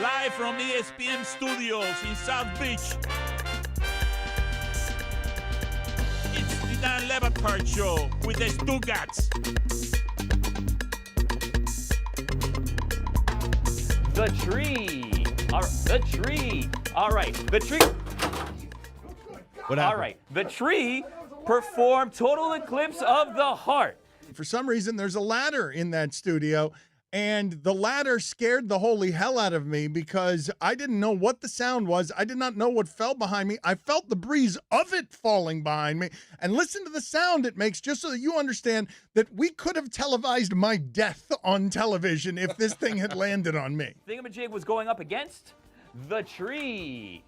Live from ESPN Studios in South Beach. It's the Dan Le Batard Show with the Stugotz. The tree. The tree. All right. The tree. What happened? All right. The tree performed Total Eclipse of the Heart. For some reason, there's a ladder in that studio, and the ladder scared the holy hell out of me because I didn't know what the sound was. I did not know what fell behind me. I felt the breeze of it falling behind me. And listen to the sound it makes, just so that you understand that we could have televised my death on television if this thing had landed on me. Thingamajig was going up against the tree.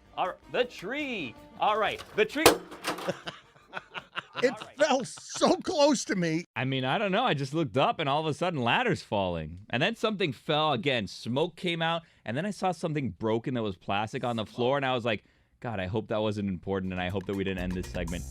The tree. All right. The tree. It fell so close to me. I mean, I don't know. I just looked up and all of a sudden ladder's falling. And then something fell again. Smoke came out. And then I saw something broken that was plastic on the floor. And I was like, God, I hope that wasn't important. And I hope that we didn't end this segment.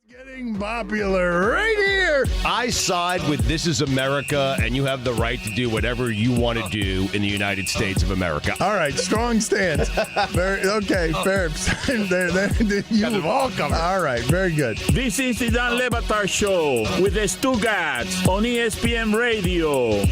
Getting popular right here. I side with This Is America, and you have the right to do whatever you want to do in the United States of America. All right, strong stance. Okay, fair. You Got it all covered. All right, very good. This is the Dan Le Batard Show with the Stugotz on ESPN Radio.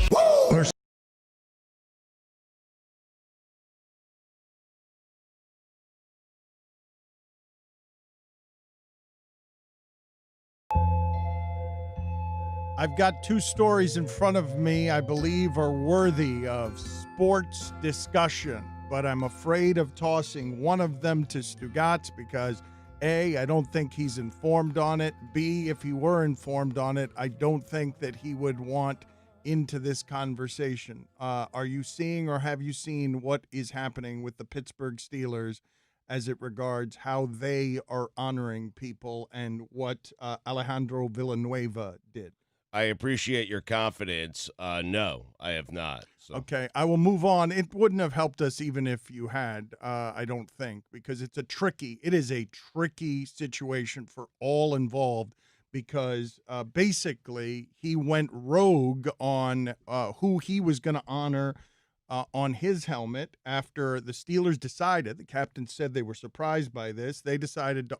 I've got two stories in front of me I believe are worthy of sports discussion, but I'm afraid of tossing one of them to Stugotz because A, I don't think he's informed on it. B, if he were informed on it, I don't think that he would want into this conversation. Are you seeing or have you seen what is happening with the Pittsburgh Steelers as it regards how they are honoring people and what Alejandro Villanueva did? I appreciate your confidence. No, I have not. So. Okay, I will move on. It wouldn't have helped us even if you had, I don't think, because it is a tricky situation for all involved because basically he went rogue on who he was going to honor on his helmet after the Steelers decided, the captain said they were surprised by this, they decided to,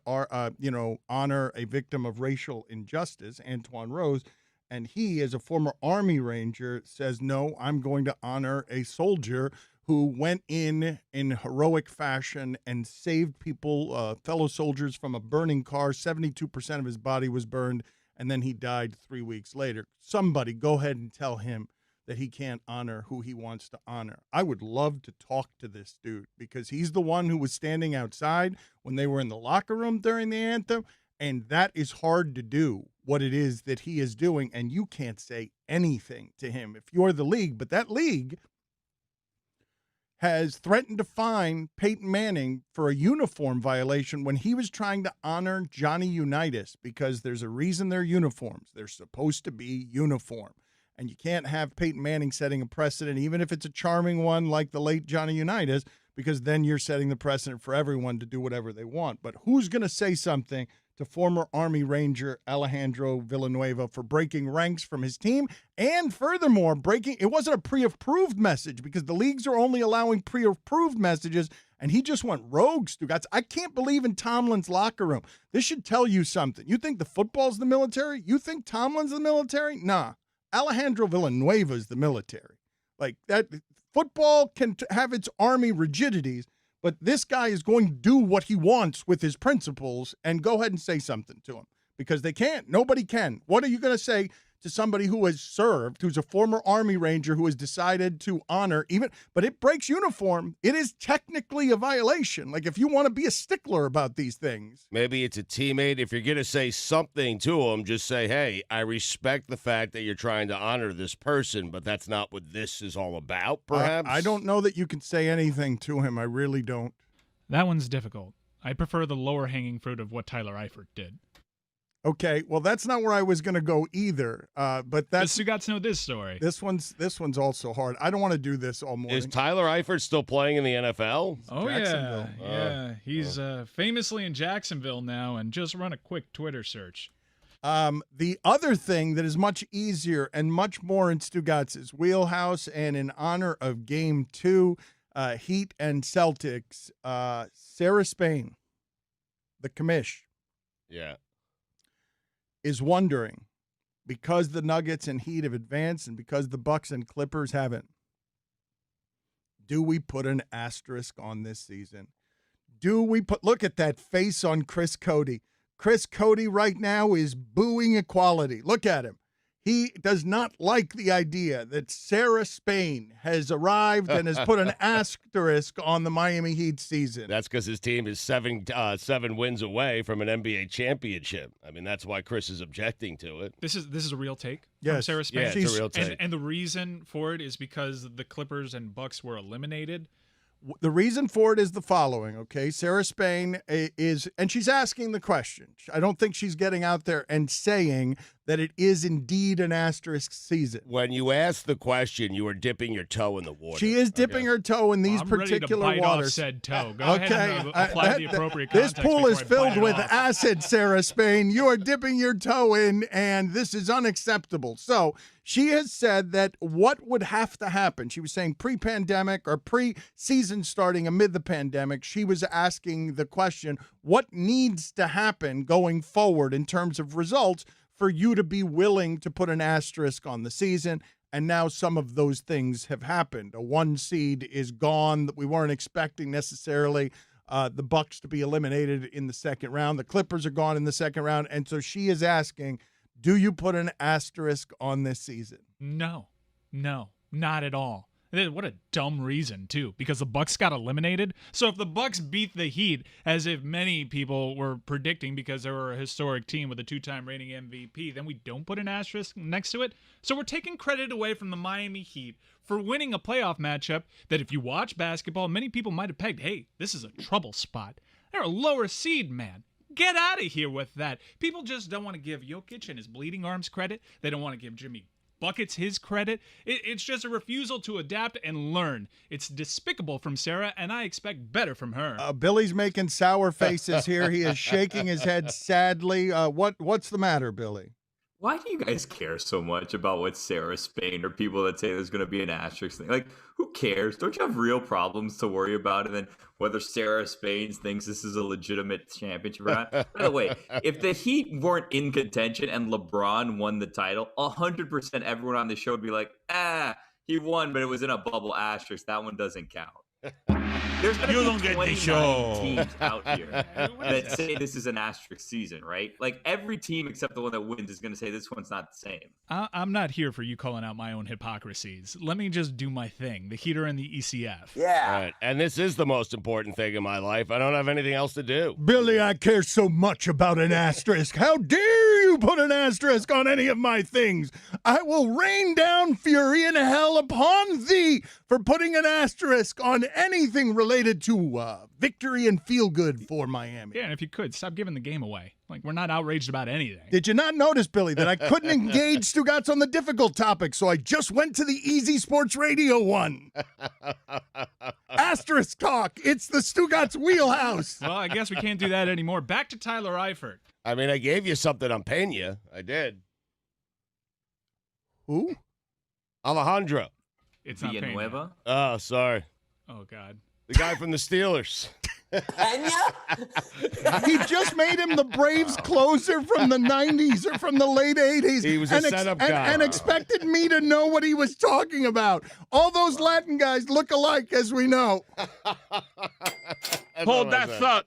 honor a victim of racial injustice, Antoine Rose. And he, as a former Army Ranger, says, no, I'm going to honor a soldier who went in heroic fashion and saved people, fellow soldiers, from a burning car. 72% of his body was burned, and then he died 3 weeks later. Somebody go ahead and tell him that he can't honor who he wants to honor. I would love to talk to this dude because he's the one who was standing outside when they were in the locker room during the anthem. And that is hard to do, what it is that he is doing, and you can't say anything to him if you're the league. But that league has threatened to fine Peyton Manning for a uniform violation when he was trying to honor Johnny Unitas, because there's a reason they're uniforms. They're supposed to be uniform. And you can't have Peyton Manning setting a precedent, even if it's a charming one like the late Johnny Unitas, because then you're setting the precedent for everyone to do whatever they want. But who's going to say something to former Army Ranger Alejandro Villanueva for breaking ranks from his team, and furthermore, it wasn't a pre-approved message because the leagues are only allowing pre-approved messages, and he just went rogue, Stugotz. I can't believe in Tomlin's locker room. This should tell you something. You think the football's the military? You think Tomlin's the military? Nah. Alejandro Villanueva's the military. Like that, football can have its Army rigidities, but this guy is going to do what he wants with his principles, and go ahead and say something to him because they can't. Nobody can. What are you going to say to somebody who has served, who's a former Army Ranger who has decided to honor but it breaks uniform. It is technically a violation. Like, if you want to be a stickler about these things. Maybe it's a teammate. If you're going to say something to him, just say, hey, I respect the fact that you're trying to honor this person, but that's not what this is all about, perhaps? I don't know that you can say anything to him. I really don't. That one's difficult. I prefer the lower hanging fruit of what Tyler Eifert did. Okay, well, that's not where I was going to go either. But that's you got to know this story. This one's also hard. I don't want to do this all morning. Is Tyler Eifert still playing in the NFL? Oh yeah. He's famously in Jacksonville now, and just run a quick Twitter search. The other thing that is much easier and much more in Stugotz's wheelhouse, and in honor of Game 2, Heat and Celtics, Sarah Spain, the commish. Yeah. Is wondering, because the Nuggets and Heat have advanced and because the Bucks and Clippers haven't, do we put an asterisk on this season? Look at that face on Chris Cody. Chris Cody right now is booing equality. Look at him. He does not like the idea that Sarah Spain has arrived and has put an asterisk on the Miami Heat season. That's because his team is seven wins away from an NBA championship. I mean, that's why Chris is objecting to it. This is a real take Yes. from Sarah Spain. Yeah, it's a real take. And the reason for it is because the Clippers and Bucks were eliminated. The reason for it is the following, okay? Sarah Spain is, and she's asking the question. I don't think she's getting out there and saying that it is indeed an asterisk season. When you ask the question, you are dipping your toe in the water. She is dipping her toe in these particular ready to bite waters. off said toe. Go ahead and apply the appropriate This context pool is before I bite filled it with off. acid, Sarah Spain. You are dipping your toe in, and this is unacceptable. So she has said that what would have to happen, she was saying pre-pandemic or pre-season starting amid the pandemic, she was asking the question, what needs to happen going forward in terms of results for you to be willing to put an asterisk on the season? And now some of those things have happened. A 1 seed is gone that we weren't expecting necessarily. The Bucks to be eliminated in the second round. The Clippers are gone in the second round. And so she is asking, do you put an asterisk on this season? No, not at all. What a dumb reason, too, because the Bucks got eliminated. So if the Bucks beat the Heat, as if many people were predicting because they were a historic team with a 2-time reigning MVP, then we don't put an asterisk next to it. So we're taking credit away from the Miami Heat for winning a playoff matchup that, if you watch basketball, many people might have pegged, hey, this is a trouble spot. They're a lower seed, man. Get out of here with that. People just don't want to give Jokic and his bleeding arms credit. They don't want to give Jimmy Buckets his credit. It's just a refusal to adapt and learn. It's despicable from Sarah, and I expect better from her. Billy's making sour faces here. He is shaking his head sadly. What's the matter, Billy? Why do you guys care so much about what Sarah Spain or people that say there's going to be an asterisk thing? Like, who cares? Don't you have real problems to worry about? And then whether Sarah Spain thinks this is a legitimate championship or not. By the way, if the Heat weren't in contention and LeBron won the title, 100% everyone on the show would be like, he won, but it was in a bubble asterisk. That one doesn't count. There's going to be 29 teams out here that say this is an asterisk season, right? Like, every team except the one that wins is going to say this one's not the same. I'm not here for you calling out my own hypocrisies. Let me just do my thing. The Heat are in the ECF. Yeah. Right. And this is the most important thing in my life. I don't have anything else to do. Billy, I care so much about an asterisk. How dare you put an asterisk on any of my things? I will rain down fury and hell upon thee for putting an asterisk on anything related to victory and feel good for Miami. Yeah, and if you could, stop giving the game away. Like, we're not outraged about anything. Did you not notice, Billy, that I couldn't engage Stugotz on the difficult topic, so I just went to the Easy Sports Radio one? Asterisk talk. It's the Stugotz wheelhouse. Well, I guess we can't do that anymore. Back to Tyler Eifert. I mean, I gave you something on Pena. I did. Who? Alejandro. It's not Villanueva? Oh, sorry. Oh, God. The guy from the Steelers. He just made him the Braves closer from the 90s or from the late 80s. He was a setup guy. And expected me to know what he was talking about. All those Latin guys look alike, as we know. Hold that thought.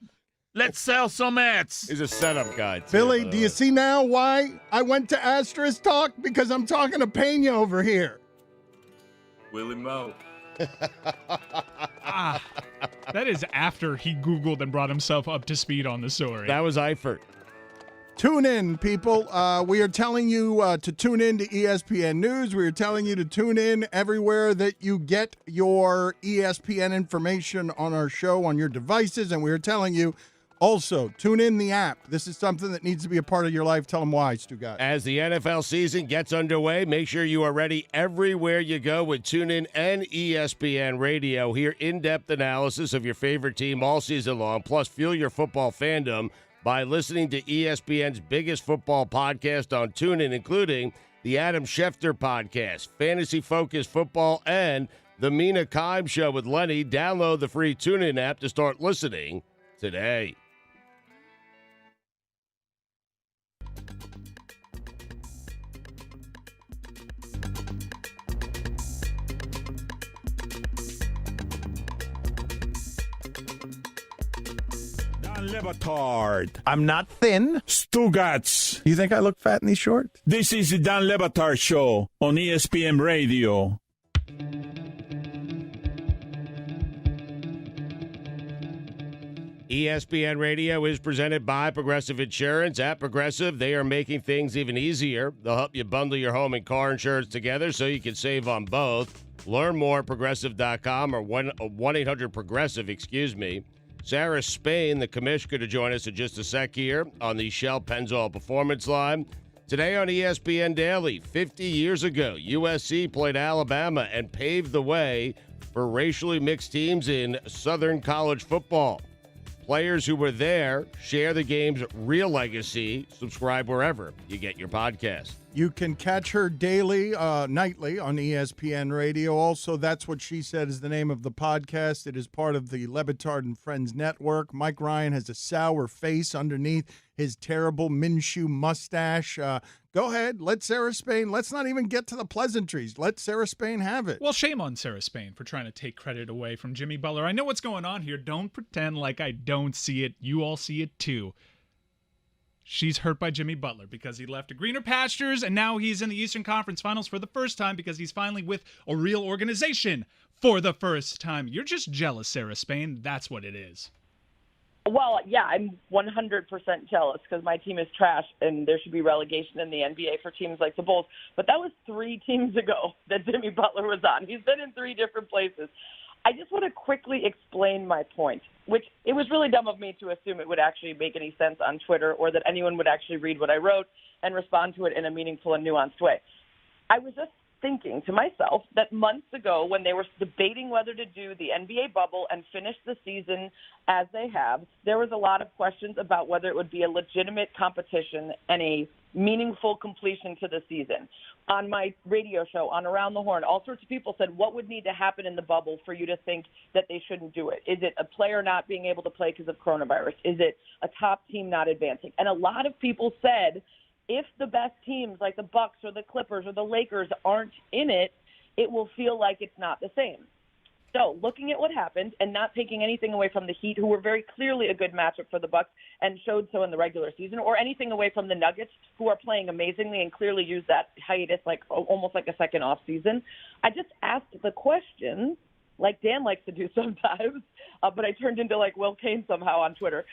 Let's sell some ads. He's a setup guy, too, Billy, by the do you way. see now why I went to Asterisk Talk? Because I'm talking to Pena over here. Willie Mo. That is after he Googled and brought himself up to speed on the story. That was Eifert. Tune in, people. We are telling you to tune in to ESPN News. We are telling you to tune in everywhere that you get your ESPN information on our show on your devices. And we are telling you also, tune in the app. This is something that needs to be a part of your life. Tell them why, Stugotz. As the NFL season gets underway, make sure you are ready everywhere you go with TuneIn and ESPN Radio. Hear in-depth analysis of your favorite team all season long, plus fuel your football fandom by listening to ESPN's biggest football podcast on TuneIn, including the Adam Schefter podcast, Fantasy Focus Football, and the Mina Kimes Show with Lenny. Download the free TuneIn app to start listening today. Dan Le Batard. I'm not thin. Stugotz. You think I look fat in these shorts? This is the Dan Le Batard Show on ESPN Radio. ESPN Radio is presented by Progressive Insurance. At Progressive, they are making things even easier. They'll help you bundle your home and car insurance together so you can save on both. Learn more at Progressive.com or 1-800-PROGRESSIVE, Sarah Spain, the commish, going to join us in just a sec here on the Shell Pennzoil Performance Line. Today on ESPN Daily, 50 years ago, USC played Alabama and paved the way for racially mixed teams in Southern college football. Players who were there share the game's real legacy. Subscribe wherever you get your podcast. You can catch her daily, nightly on ESPN Radio. Also, That's What She Said is the name of the podcast. It is part of the Le Batard and Friends Network. Mike Ryan has a sour face underneath his terrible Minshew mustache. Go ahead. Let Sarah Spain. Let's not even get to the pleasantries. Let Sarah Spain have it. Well, shame on Sarah Spain for trying to take credit away from Jimmy Butler. I know what's going on here. Don't pretend like I don't see it. You all see it too. She's hurt by Jimmy Butler because he left to greener pastures, and now he's in the Eastern Conference Finals for the first time because he's finally with a real organization for the first time. You're just jealous, Sarah Spain. That's what it is. Well, yeah, I'm 100% jealous because my team is trash and there should be relegation in the NBA for teams like the Bulls. But that was 3 teams ago that Jimmy Butler was on. He's been in 3 different places. I just want to quickly explain my point, which it was really dumb of me to assume it would actually make any sense on Twitter or that anyone would actually read what I wrote and respond to it in a meaningful and nuanced way. I was just thinking to myself that months ago when they were debating whether to do the NBA bubble and finish the season as they have, there was a lot of questions about whether it would be a legitimate competition and a meaningful completion to the season. On my radio show, on Around the Horn, all sorts of people said, what would need to happen in the bubble for you to think that they shouldn't do it? Is it a player not being able to play because of coronavirus? Is it a top team not advancing? And a lot of people said, if the best teams like the Bucks or the Clippers or the Lakers aren't in it, it will feel like it's not the same. So looking at what happened and not taking anything away from the Heat, who were very clearly a good matchup for the Bucks and showed so in the regular season, or anything away from the Nuggets, who are playing amazingly and clearly used that hiatus like almost like a second off season, I just asked the question, like Dan likes to do sometimes, but I turned into like Will Kane somehow on Twitter,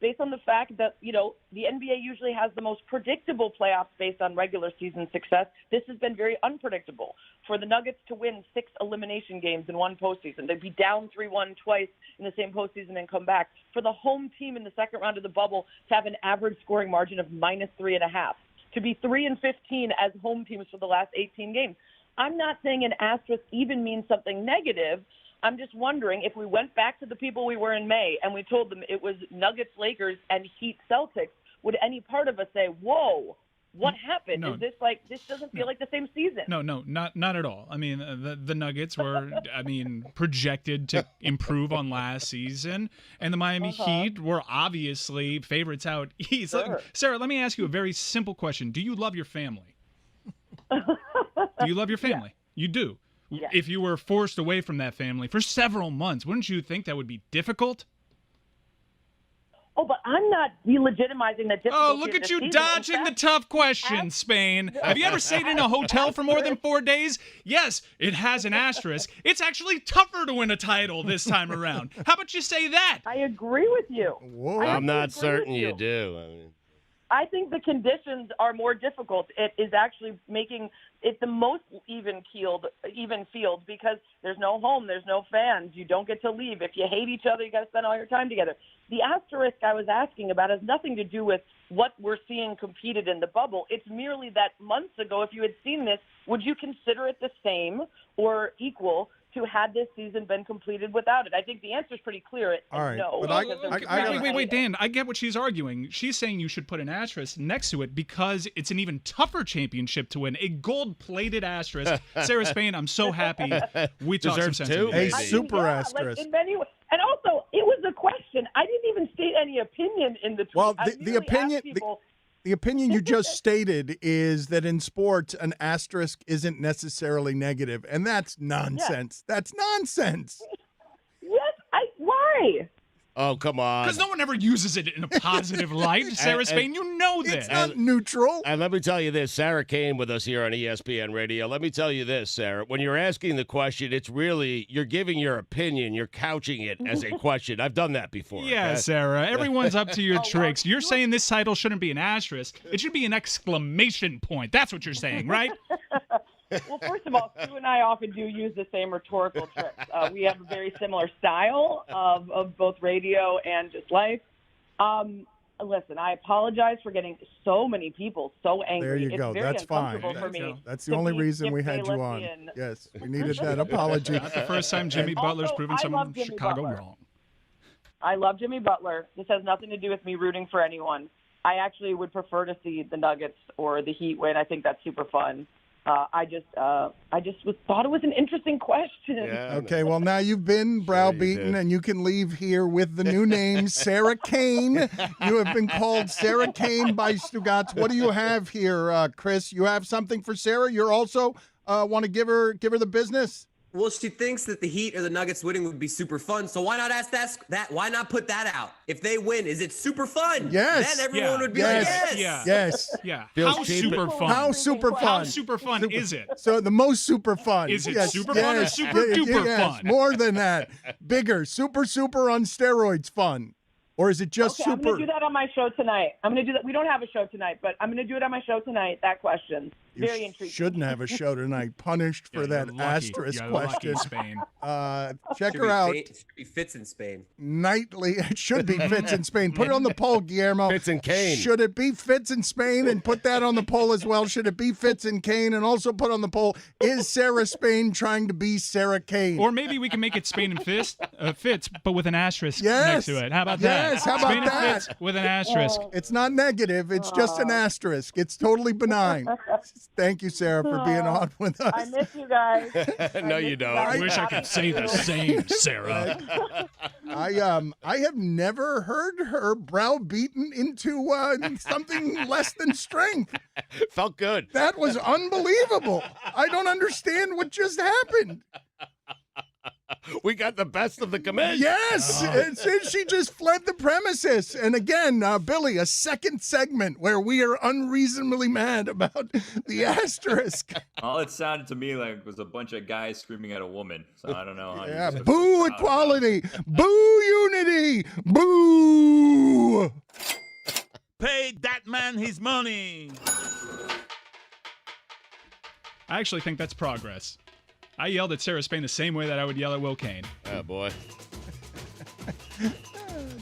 based on the fact that, you know, the NBA usually has the most predictable playoffs based on regular season success. This has been very unpredictable. For the Nuggets to win 6 elimination games in one postseason, they'd be down 3-1 twice in the same postseason and come back. For the home team in the second round of the bubble to have an average scoring margin of -3.5, to be 3-15 as home teams for the last 18 games. I'm not saying an asterisk even means something negative. I'm just wondering if we went back to the people we were in May and we told them it was Nuggets, Lakers, and Heat, Celtics, would any part of us say, whoa, what happened? No. Is this like, this doesn't feel like the same season? No, not at all. I mean, the Nuggets were, projected to improve on last season, and the Miami Heat were obviously favorites out east. Sure. Sarah, let me ask you a very simple question. Do you love your family? Do you love your family? Yeah. You do. Yes. If you were forced away from that family for several months, wouldn't you think that would be difficult? Oh, but I'm not delegitimizing the difficulty. Oh, look of at this you season. dodging In the fact, tough questions, Spain. Have you ever stayed in a hotel for more than 4 days? Yes, it has an asterisk. It's actually tougher to win a title this time around. How about you say that? I agree with you. Whoa. I'm not agree certain with you you. do. I mean, I think the conditions are more difficult. It is actually making it the most even field because there's no home, there's no fans. You don't get to leave. If you hate each other, you got to spend all your time together. The asterisk I was asking about has nothing to do with what we're seeing competed in the bubble. It's merely that months ago, if you had seen this, would you consider it the same or equal to had this season been completed without it? I think the answer is pretty clear. All right, No. but I because there's Wait, Dan. I get what she's arguing. She's saying you should put an asterisk next to it because it's an even tougher championship to win. A gold-plated asterisk. Sarah Spain, I'm so happy we talked some Deserves sense two, into this. A maybe. super asterisk. Like in many ways. And also, it was a question. I didn't even state any opinion in the tweet. Well, I the merely opinion- asked people, The opinion you just stated is that in sports, an asterisk isn't necessarily negative, and that's nonsense. That's nonsense. yes, why? oh, come on. Because no one ever uses it in a positive light. Sarah Spain, you know It's this. not neutral. And let me tell you this, Sarah Kane with us here on ESPN Radio. Let me tell you this, Sarah. When you're asking the question, it's really, you're giving your opinion. You're couching it as a question. I've done that before. Yeah, okay? Sarah. Everyone's up to your well, tricks. You're saying this title shouldn't be an asterisk. It should be an exclamation point. That's what you're saying, right? Well, first of all, Stu and I often do use the same rhetorical tricks. We have a very similar style of both radio and just life. Listen, I apologize for getting so many people so angry. There you it's go. Very That's fine. uncomfortable for me. That's the to only be reason we Skip had you on. Baylessian. Yes, we needed that apology. Not the first time Jimmy Butler's Also, proven I someone love in Jimmy Chicago Butler. wrong. I love Jimmy Butler. This has nothing to do with me rooting for anyone. I actually would prefer to see the Nuggets or the Heat win. I think that's super fun. I just thought it was an interesting question. Yeah, Okay, well, now you've been browbeaten, did. and you can leave here with the new name, Sarah Kane. You have been called Sarah Kane by Stugotz. What do you have here, Chris? You have something for Sarah? You're also want to give her the business? Well, she thinks that the Heat or the Nuggets winning would be super fun. So why not ask that? Why not put that out? If they win, is it super fun? Yes. Then everyone Yeah. would be Yes. like, yes. Yeah. Yes. Yeah. Feels How cheap. super fun? How super How fun? How super fun is it? So the most super fun. Is it Yes, super fun or yes, super yes, duper yes, fun? More than that. Bigger. Super on steroids fun. Or is it just Okay, I'm super? going to do that on my show tonight. I'm going to do that. We don't have a show tonight, but I'm going to do it on my show tonight. That question. You Very intriguing. shouldn't have a show tonight. Punished for Yeah, that you're lucky. asterisk You're question. Lucky, Spain. Check Should her be out It should be Fitz in Spain. nightly. It should be Fitz in Spain. Put it on the poll, Guillermo. Fitz and Kane. Should it be Fitz in Spain? And put that on the poll as well. Should it be Fitz and Kane? And also put on the poll, is Sarah Spain trying to be Sarah Kane? Or maybe we can make it Spain and Fitz, but with an asterisk Yes. next to it. How about Yes, that? how about Spain that? and Fitz with an asterisk. It's not negative. It's just an asterisk. It's totally benign. Thank you, Sarah, for being on with us. I miss you guys. No, you don't. I wish I could say the same, Sarah. I have never heard her browbeaten into something less than strength. Felt good. That was unbelievable. I don't understand what just happened. We got the best of the commit. Yes, she just fled the premises. And again, Billy, a second segment where we are unreasonably mad about the asterisk. All it sounded to me like was a bunch of guys screaming at a woman. So I don't know. How Yeah, you boo equality, boo unity, boo. Pay that man his money. I actually think that's progress. I yelled at Sarah Spain the same way that I would yell at Will Kane. Oh, boy.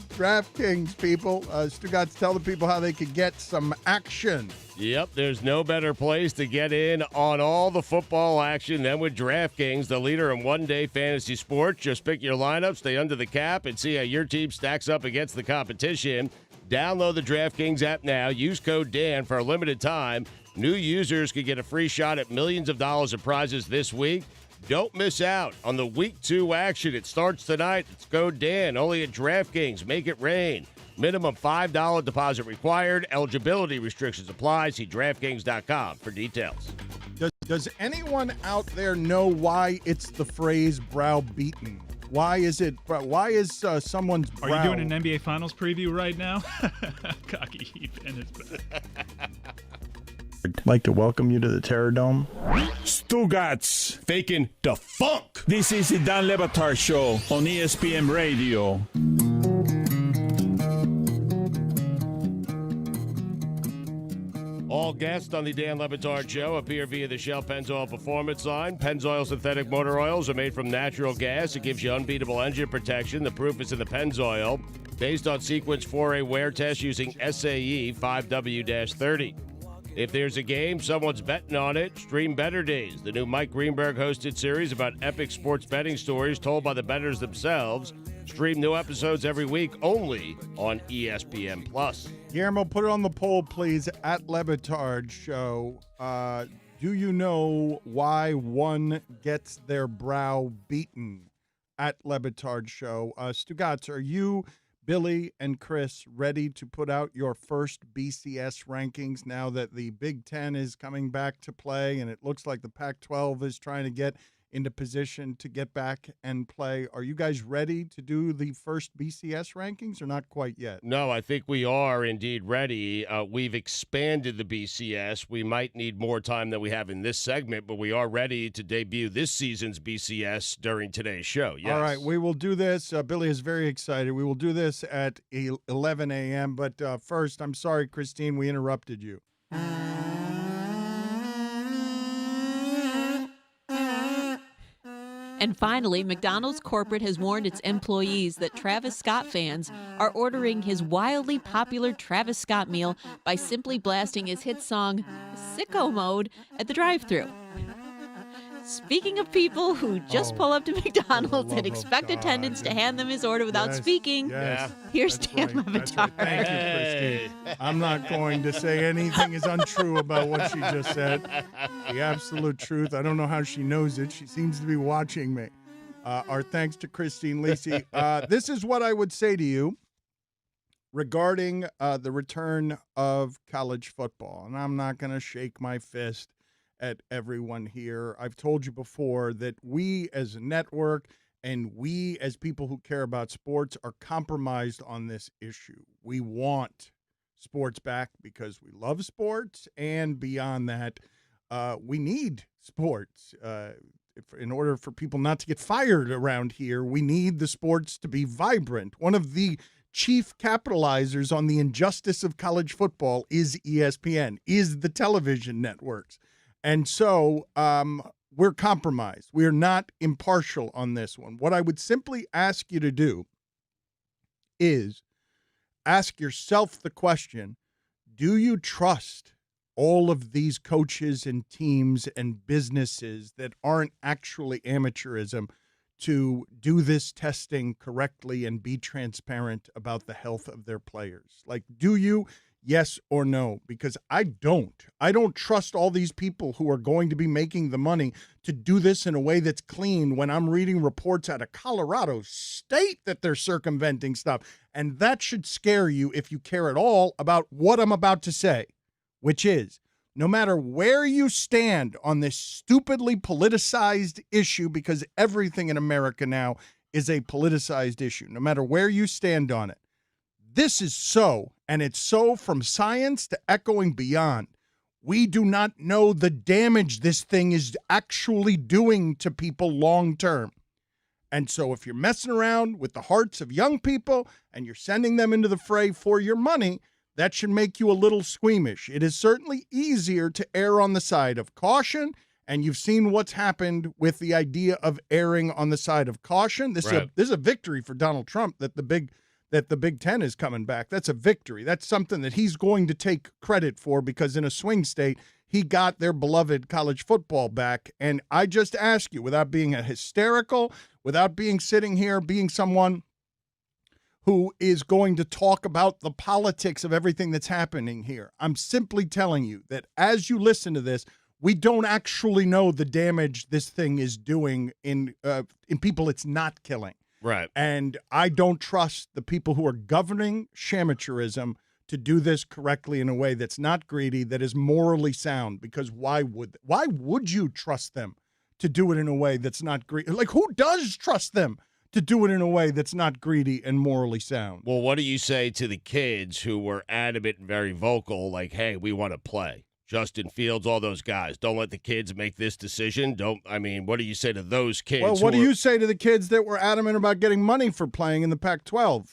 DraftKings, people. Stugotz, tell the people how they could get some action. Yep, there's no better place to get in on all the football action than with DraftKings, the leader in one-day fantasy sports. Just pick your lineup, stay under the cap, and see how your team stacks up against the competition. Download the DraftKings app now. Use code Dan for a limited time. New users could get a free shot at millions of dollars of prizes this week. Don't miss out on the Week 2 action. It starts tonight. It's code Dan, only at DraftKings. Make it rain. Minimum $5 deposit required. Eligibility restrictions apply. See DraftKings.com for details. Does anyone out there know why it's the phrase browbeaten? Why is someone's brow? Are you doing an NBA Finals preview right now? Cocky Heat fan is back. I'd like to welcome you to the Terror Dome. Stugotz. Faking the funk. This is the Dan Le Batard Show on ESPN Radio. All guests on the Dan Le Batard Show appear via the Shell Pennzoil Performance line. Pennzoil synthetic motor oils are made from natural gas. It gives you unbeatable engine protection. The proof is in the Pennzoil. Based on Sequence 4A wear test using SAE 5W-30. If there's a game, someone's betting on it. Stream Better Days, the new Mike Greenberg hosted series about epic sports betting stories told by the bettors themselves. Stream new episodes every week only on ESPN+. Guillermo, put it on the poll, please, at Le Batard Show. Do you know why one gets their brow beaten? At Le Batard Show. Stugotz, are you, Billy, and Chris ready to put out your first BCS rankings now that the Big Ten is coming back to play and it looks like the Pac-12 is trying to get into position to get back and play? Are you guys ready to do the first BCS rankings or not quite yet? No, I think we are indeed ready. We've expanded the BCS. We might need more time than we have in this segment, but we are ready to debut this season's BCS during today's show. Yes. All right, we will do this. Billy is very excited. We will do this at 11 a.m. But first, I'm sorry, Christine, we interrupted you. And finally, McDonald's corporate has warned its employees that Travis Scott fans are ordering his wildly popular Travis Scott meal by simply blasting his hit song, Sicko Mode, at the drive-thru. Speaking of people who just pull up to McDonald's and expect attendants to hand them his order without speaking, here's Dan Le Batard. Thank you, Christine. I'm not going to say anything is untrue about what she just said. The absolute truth. I don't know how she knows it. She seems to be watching me. Our thanks to Christine Lisi. This is what I would say to you regarding the return of college football. And I'm not going to shake my fist at everyone here. I've told you before that we as a network and we as people who care about sports are compromised on this issue. We want sports back because we love sports, and beyond that, we need sports. In order for people not to get fired around here, we need the sports to be vibrant. One of the chief capitalizers on the injustice of college football is ESPN, is the television networks. And so we're compromised. We are not impartial on this one. What I would simply ask you to do is ask yourself the question, do you trust all of these coaches and teams and businesses that aren't actually amateurism to do this testing correctly and be transparent about the health of their players? Like, do you? Yes or no? Because I don't. I don't trust all these people who are going to be making the money to do this in a way that's clean when I'm reading reports out of Colorado State that they're circumventing stuff. And that should scare you if you care at all about what I'm about to say, which is no matter where you stand on this stupidly politicized issue, because everything in America now is a politicized issue, no matter where you stand on it, this is so, and it's so from science to echoing beyond. We do not know the damage this thing is actually doing to people long term. And so if you're messing around with the hearts of young people and you're sending them into the fray for your money, that should make you a little squeamish. It is certainly easier to err on the side of caution, and you've seen what's happened with the idea of erring on the side of caution. This is a victory for Donald Trump that the Big Ten is coming back. That's a victory. That's something that he's going to take credit for, because in a swing state, he got their beloved college football back. And I just ask you, without being a hysterical, without being sitting here, being someone who is going to talk about the politics of everything that's happening here, I'm simply telling you that as you listen to this, we don't actually know the damage this thing is doing in people it's not killing. Right. And I don't trust the people who are governing amateurism to do this correctly in a way that's not greedy, that is morally sound, because why would you trust them to do it in a way that's not greedy? Like, who does trust them to do it in a way that's not greedy and morally sound. Well, what do you say to the kids who were adamant and very vocal, like, hey, we want to play? Justin Fields, all those guys. Don't let the kids make this decision. What do you say to those kids? Well, what do you say to the kids that were adamant about getting money for playing in the Pac-12?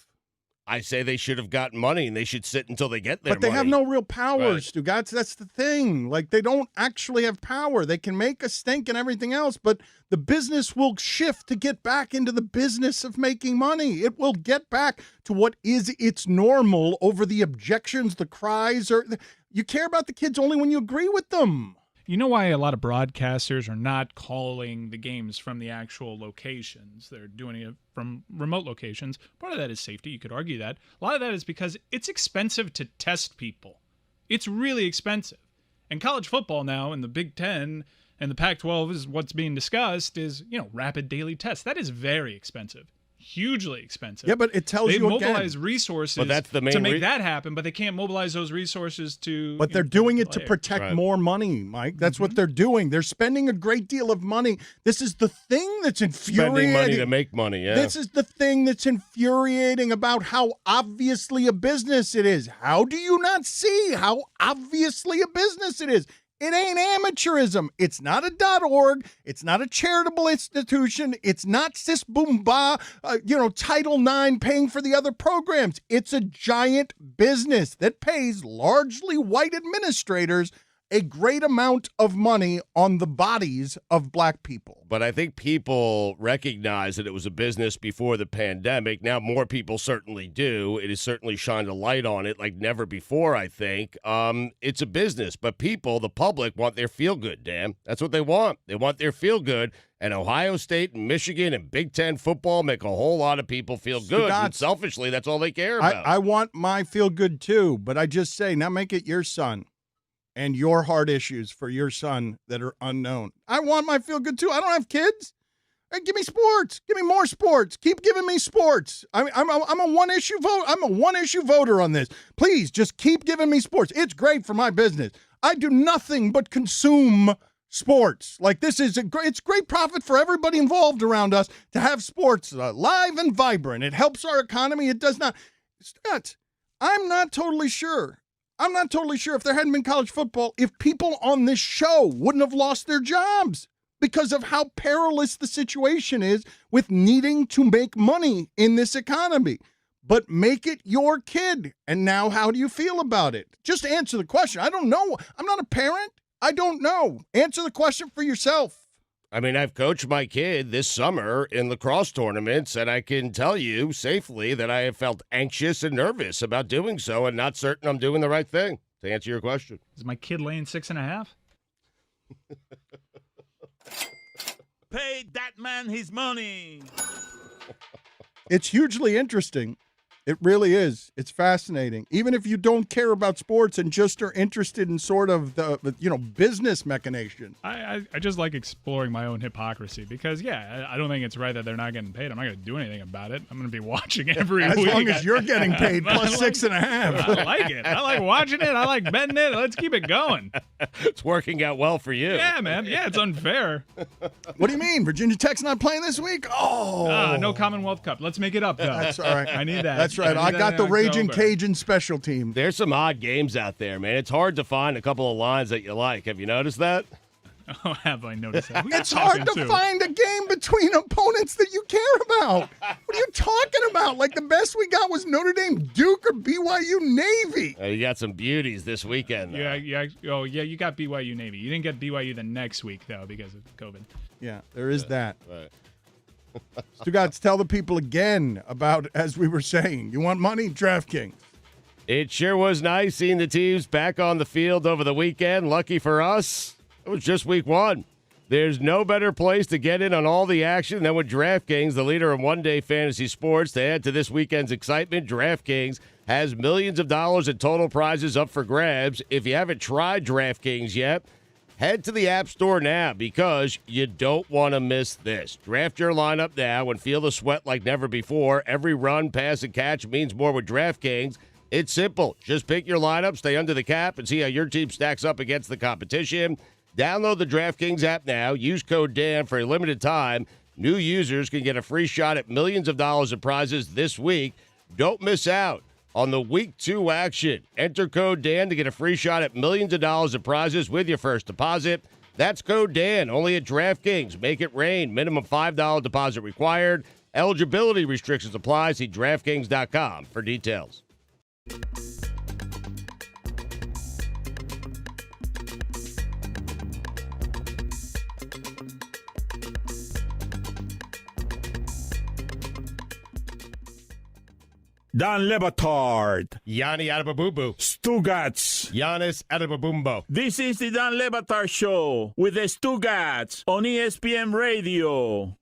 I say they should have gotten money and they should sit until they get their money. But they have no real power, Stugotz. That's the thing. Like, they don't actually have power. They can make a stink and everything else, but the business will shift to get back into the business of making money. It will get back to what is its normal over the objections, the cries, or you care about the kids only when you agree with them. You know why a lot of broadcasters are not calling the games from the actual locations? They're doing it from remote locations. Part of that is safety. You could argue that. A lot of that is because it's expensive to test people. It's really expensive. And college football now in the Big Ten and the Pac-12 is what's being discussed is, rapid daily tests. That is very expensive. Hugely expensive. Yeah, but it tells you again. They mobilize resources to make that happen, but they can't mobilize those resources to. But they're doing it to protect more money, Mike. That's what they're doing. They're spending a great deal of money. This is the thing that's infuriating. Spending money to make money, yeah. This is the thing that's infuriating about how obviously a business it is. How do you not see how obviously a business it is? It ain't amateurism. It's not a .org. It's not a charitable institution. It's not Sis Boom Ba, Title IX paying for the other programs. It's a giant business that pays largely white administrators a great amount of money on the bodies of black people. But I think people recognize that it was a business before the pandemic. Now more people certainly do. It has certainly shined a light on it like never before, I think. It's a business, but people, the public, want their feel-good, Dan. That's what they want. They want their feel-good, and Ohio State and Michigan and Big Ten football make a whole lot of people feel good. And selfishly, that's all they care about. I want my feel-good too, but I just say, now make it your son. And your heart issues for your son that are unknown. I want my feel good too. I don't have kids. Hey, give me sports. Give me more sports. Keep giving me sports. I'm a one-issue vote. I'm a one-issue voter on this. Please just keep giving me sports. It's great for my business. I do nothing but consume sports. Like, this is it's great profit for everybody involved around us to have sports live and vibrant. It helps our economy. It does not. I'm not totally sure if there hadn't been college football, if people on this show wouldn't have lost their jobs because of how perilous the situation is with needing to make money in this economy. But make it your kid. And now how do you feel about it? Just answer the question. I don't know. I'm not a parent. I don't know. Answer the question for yourself. I mean, I've coached my kid this summer in lacrosse tournaments, and I can tell you safely that I have felt anxious and nervous about doing so and not certain I'm doing the right thing, to answer your question. Is my kid laying 6.5? Pay that man his money. It's hugely interesting. It really is. It's fascinating. Even if you don't care about sports and just are interested in sort of the business machination. I just like exploring my own hypocrisy because, I don't think it's right that they're not getting paid. I'm not going to do anything about it. I'm going to be watching every week. As long as you're getting paid plus 6.5. I like it. I like watching it. I like betting it. Let's keep it going. It's working out well for you. Yeah, man. Yeah, it's unfair. What do you mean? Virginia Tech's not playing this week? Oh. No Commonwealth Cup. Let's make it up, though. That's all right. I need that. That's right. I got the Raging Cajun special team. There's some odd games out there, man. It's hard to find a couple of lines that you like. Have you noticed that? Oh, have I noticed that? It's hard to find a game between opponents that you care about. What are you talking about? Like, the best we got was Notre Dame, Duke, or BYU Navy. You got some beauties this weekend, though. Yeah. Oh, yeah, you got BYU Navy. You didn't get BYU the next week, though, because of COVID. Yeah, there is that. Right. Stugotz, tell the people again about, as we were saying, you want money? DraftKings. It sure was nice seeing the teams back on the field over the weekend. Lucky for us, it was just week one. There's no better place to get in on all the action than with DraftKings, the leader in one-day fantasy sports. To add to this weekend's excitement, DraftKings has millions of dollars in total prizes up for grabs. If you haven't tried DraftKings yet, head to the App Store now because you don't want to miss this. Draft your lineup now and feel the sweat like never before. Every run, pass, and catch means more with DraftKings. It's simple. Just pick your lineup, stay under the cap, and see how your team stacks up against the competition. Download the DraftKings app now. Use code Dan for a limited time. New users can get a free shot at millions of dollars in prizes this week. Don't miss out on the Week 2 action. Enter code Dan to get a free shot at millions of dollars in prizes with your first deposit. That's code Dan, only at DraftKings. Make it rain. Minimum $5 deposit required. Eligibility restrictions apply. See DraftKings.com for details. Dan Le Batard, Yanni Adababoo. Stugotz. Giannis Adababumbo. This is the Dan Le Batard Show with the Stugotz on ESPN Radio.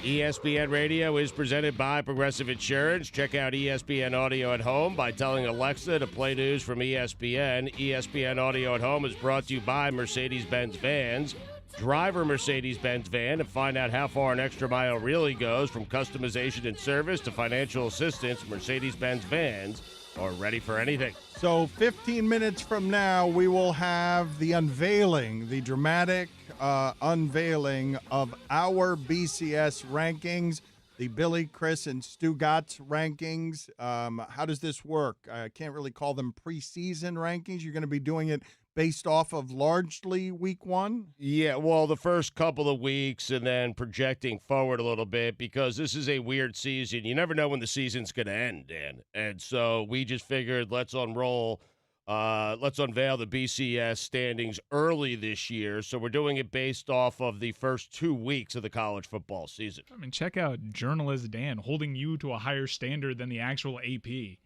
ESPN Radio is presented by Progressive Insurance. Check out ESPN Audio at Home by telling Alexa to play news from ESPN. ESPN Audio at Home is brought to you by Mercedes-Benz Vans. Drive a Mercedes-Benz van and find out how far an extra mile really goes. From customization and service to financial assistance, Mercedes-Benz Vans are ready for anything. So 15 minutes from now, we will have the unveiling, the dramatic unveiling of our BCS rankings, the Billy, Chris, and Stugotz rankings. How does this work? I can't really call them preseason rankings. You're going to be doing it based off of largely week 1? Yeah, well, the first couple of weeks and then projecting forward a little bit because this is a weird season. You never know when the season's going to end, Dan. And so we just figured let's unveil the BCS standings early this year. So we're doing it based off of the first 2 weeks of the college football season. I mean, check out journalist Dan holding you to a higher standard than the actual AP.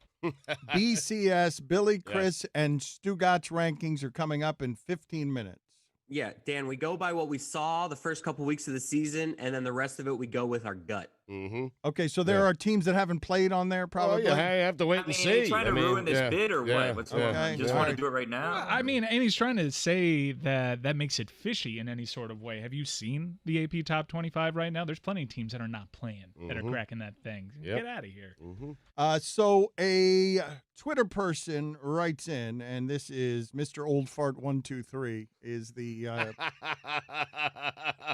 BCS, Billy, Chris, and Stugotz rankings are coming up in 15 minutes. Yeah, Dan, we go by what we saw the first couple weeks of the season, and then the rest of it we go with our gut. Mm-hmm. Okay, so there are teams that haven't played on there, probably. Well, yeah, you have to wait and see. Are you trying to ruin this bid or what? What's going on? You just want to do it right now? Well, I mean, and he's trying to say that makes it fishy in any sort of way. Have you seen the AP Top 25 right now? There's plenty of teams that are not playing that are cracking that thing. Get out of here. So a Twitter person writes in, and this is Mr. Old Fart 123 is the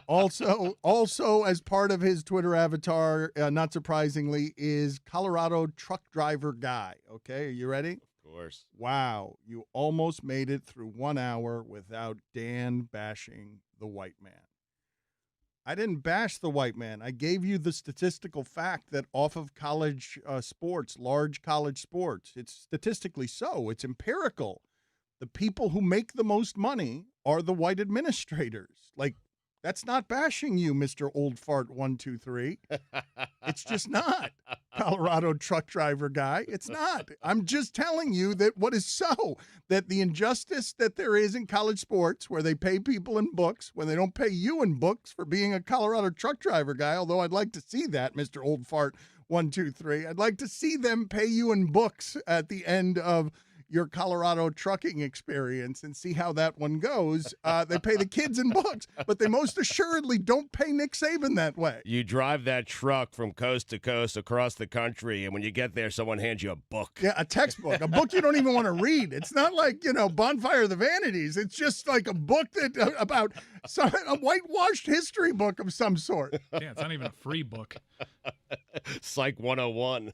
also as part of his Twitter avatar, not surprisingly, is Colorado truck driver guy. Okay, are you ready? Of course. Wow, you almost made it through 1 hour without Dan bashing the white man. I didn't bash the white man. I gave you the statistical fact that off of college sports, large college sports, it's statistically so. It's empirical. The people who make the most money are the white administrators. Like, that's not bashing you, Mr. Old Fart 123. It's just not. Colorado truck driver guy. It's not. I'm just telling you that what is so, that the injustice that there is in college sports where they pay people in books when they don't pay you in books for being a Colorado truck driver guy, although I'd like to see that, Mr. Old Fart 123. I'd like to see them pay you in books at the end of your Colorado trucking experience and see how that one goes. They pay the kids in books, but they most assuredly don't pay Nick Saban that way. You drive that truck from coast to coast across the country, and when you get there, someone hands you a book. Yeah, a textbook, a book you don't even want to read. It's not like, Bonfire of the Vanities. It's just like a book that about a whitewashed history book of some sort. Yeah, it's not even a free book. Psych 101.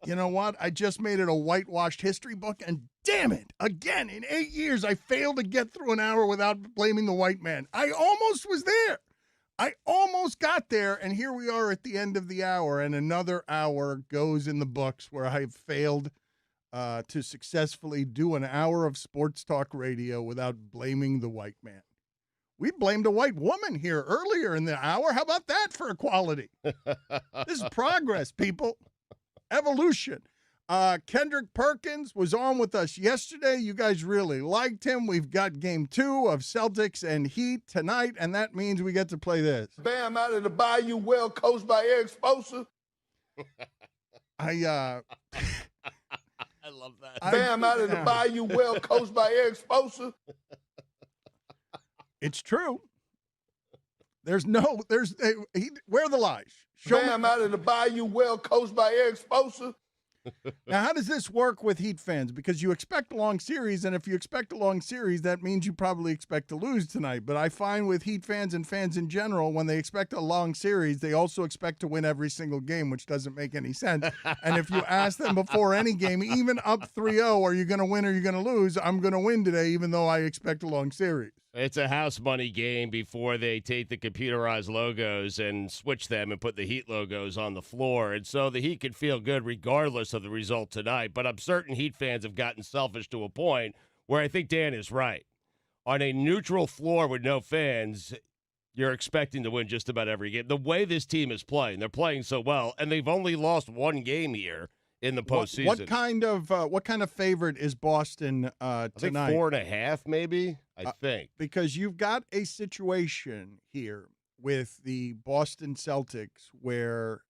You know what? I just made it a whitewashed history book, and damn it, again, in 8 years, I failed to get through an hour without blaming the white man. I almost was there. I almost got there, and here we are at the end of the hour, and another hour goes in the books where I have failed to successfully do an hour of sports talk radio without blaming the white man. We blamed a white woman here earlier in the hour. How about that for equality? This is progress, people. Evolution. Kendrick Perkins was on with us yesterday. You guys really liked him. We've got game 2 of Celtics and Heat tonight, and that means we get to play this. Bam out of the Bayou, well coached by Eric Spoelstra. I love that. Bam out of the Bayou, well coached by Eric Spoelstra. It's true. Where are the lies? Show Bam out of the Bayou, well coached by Eric Spoelstra. Now, how does this work with Heat fans? Because you expect a long series, and if you expect a long series, that means you probably expect to lose tonight. But I find with Heat fans and fans in general, when they expect a long series, they also expect to win every single game, which doesn't make any sense. And if you ask them before any game, even up 3-0, are you going to win or are you going to lose? I'm going to win today, even though I expect a long series. It's a house money game before they take the computerized logos and switch them and put the Heat logos on the floor. And so the Heat could feel good regardless of the result tonight. But I'm certain Heat fans have gotten selfish to a point where I think Dan is right. On a neutral floor with no fans, you're expecting to win just about every game. The way this team is playing, they're playing so well, and they've only lost one game here in the postseason. What kind of favorite is Boston tonight? I think 4.5, maybe. I think because you've got a situation here with the Boston Celtics where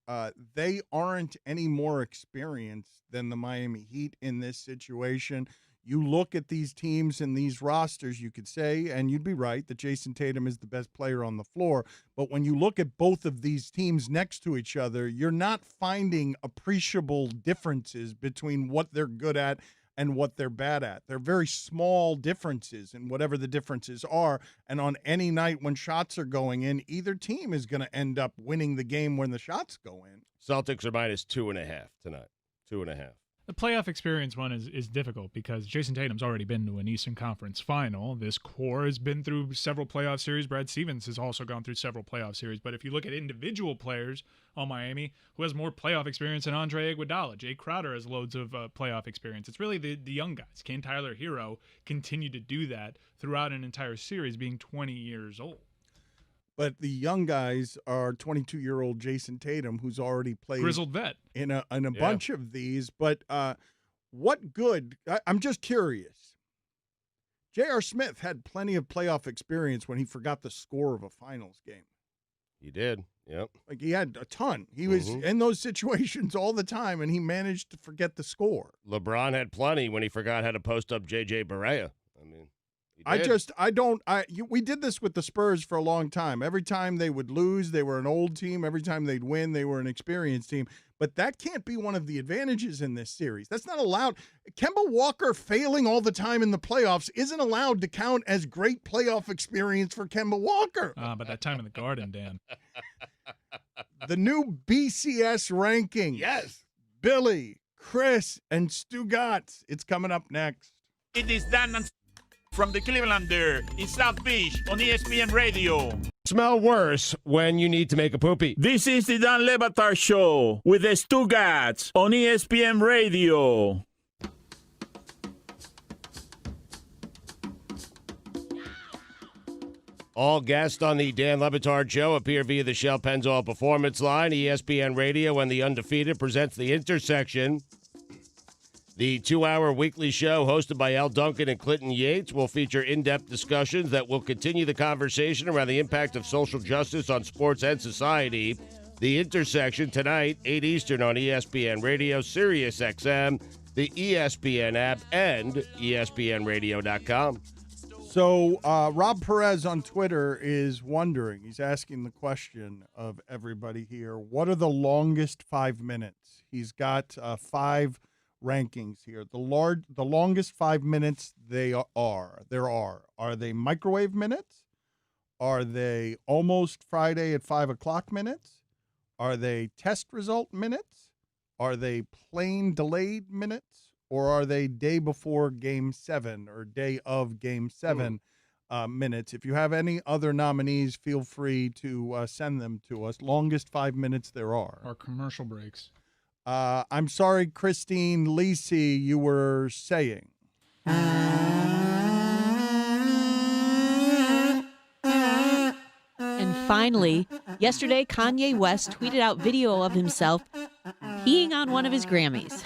they aren't any more experienced than the Miami Heat in this situation. You look at these teams and these rosters, you could say, and you'd be right, that Jason Tatum is the best player on the floor. But when you look at both of these teams next to each other, you're not finding appreciable differences between what they're good at and what they're bad at. They're very small differences in whatever the differences are. And on any night when shots are going in, either team is going to end up winning the game when the shots go in. Celtics are minus 2.5 tonight. 2.5. The playoff experience one is difficult because Jason Tatum's already been to an Eastern Conference final. This core has been through several playoff series. Brad Stevens has also gone through several playoff series. But if you look at individual players on Miami, who has more playoff experience than Andre Iguodala, Jay Crowder has loads of playoff experience. It's really the young guys. Kane Tyler Hero continue to do that throughout an entire series, being 20 years old. But the young guys are 22-year-old Jason Tatum, who's already played grizzled vet in a bunch of these. But what good? I'm just curious. J.R. Smith had plenty of playoff experience when he forgot the score of a finals game. He did. Yep. Like he had a ton. He was in those situations all the time, and he managed to forget the score. LeBron had plenty when he forgot how to post up J.J. Barea. I mean. We did this with the Spurs for a long time. Every time they would lose, they were an old team. Every time they'd win, they were an experienced team. But that can't be one of the advantages in this series. That's not allowed. Kemba Walker failing all the time in the playoffs isn't allowed to count as great playoff experience for Kemba Walker. But that time in the Garden, Dan. The new BCS ranking. Yes. Billy, Chris, and Stugotz. It's coming up next. It is Dan from the Clevelander in South Beach on ESPN Radio. Smell worse when you need to make a poopy. This is the Dan Le Batard Show with the Stugotz on ESPN Radio. All guests on the Dan Le Batard Show appear via the Shell Pennzoil Performance Line. ESPN Radio and The Undefeated presents The Intersection. The 2-hour weekly show hosted by Al Duncan and Clinton Yates will feature in-depth discussions that will continue the conversation around the impact of social justice on sports and society. The Intersection tonight, 8 Eastern on ESPN Radio, Sirius XM, the ESPN app, and ESPNradio.com. So Rob Perez on Twitter is wondering, he's asking the question of everybody here, what are the longest 5 minutes? He's got 5 rankings here. The longest 5 minutes there are they microwave minutes? Are they almost Friday at 5 o'clock minutes? Are they test result minutes? Are they plain delayed minutes? Or are they day before game 7 or day of game 7 minutes? If you have any other nominees, feel free to send them to us. Longest 5 minutes there are. Or commercial breaks. I'm sorry, Christine Lisi, you were saying. And finally, yesterday, Kanye West tweeted out video of himself peeing on one of his Grammys.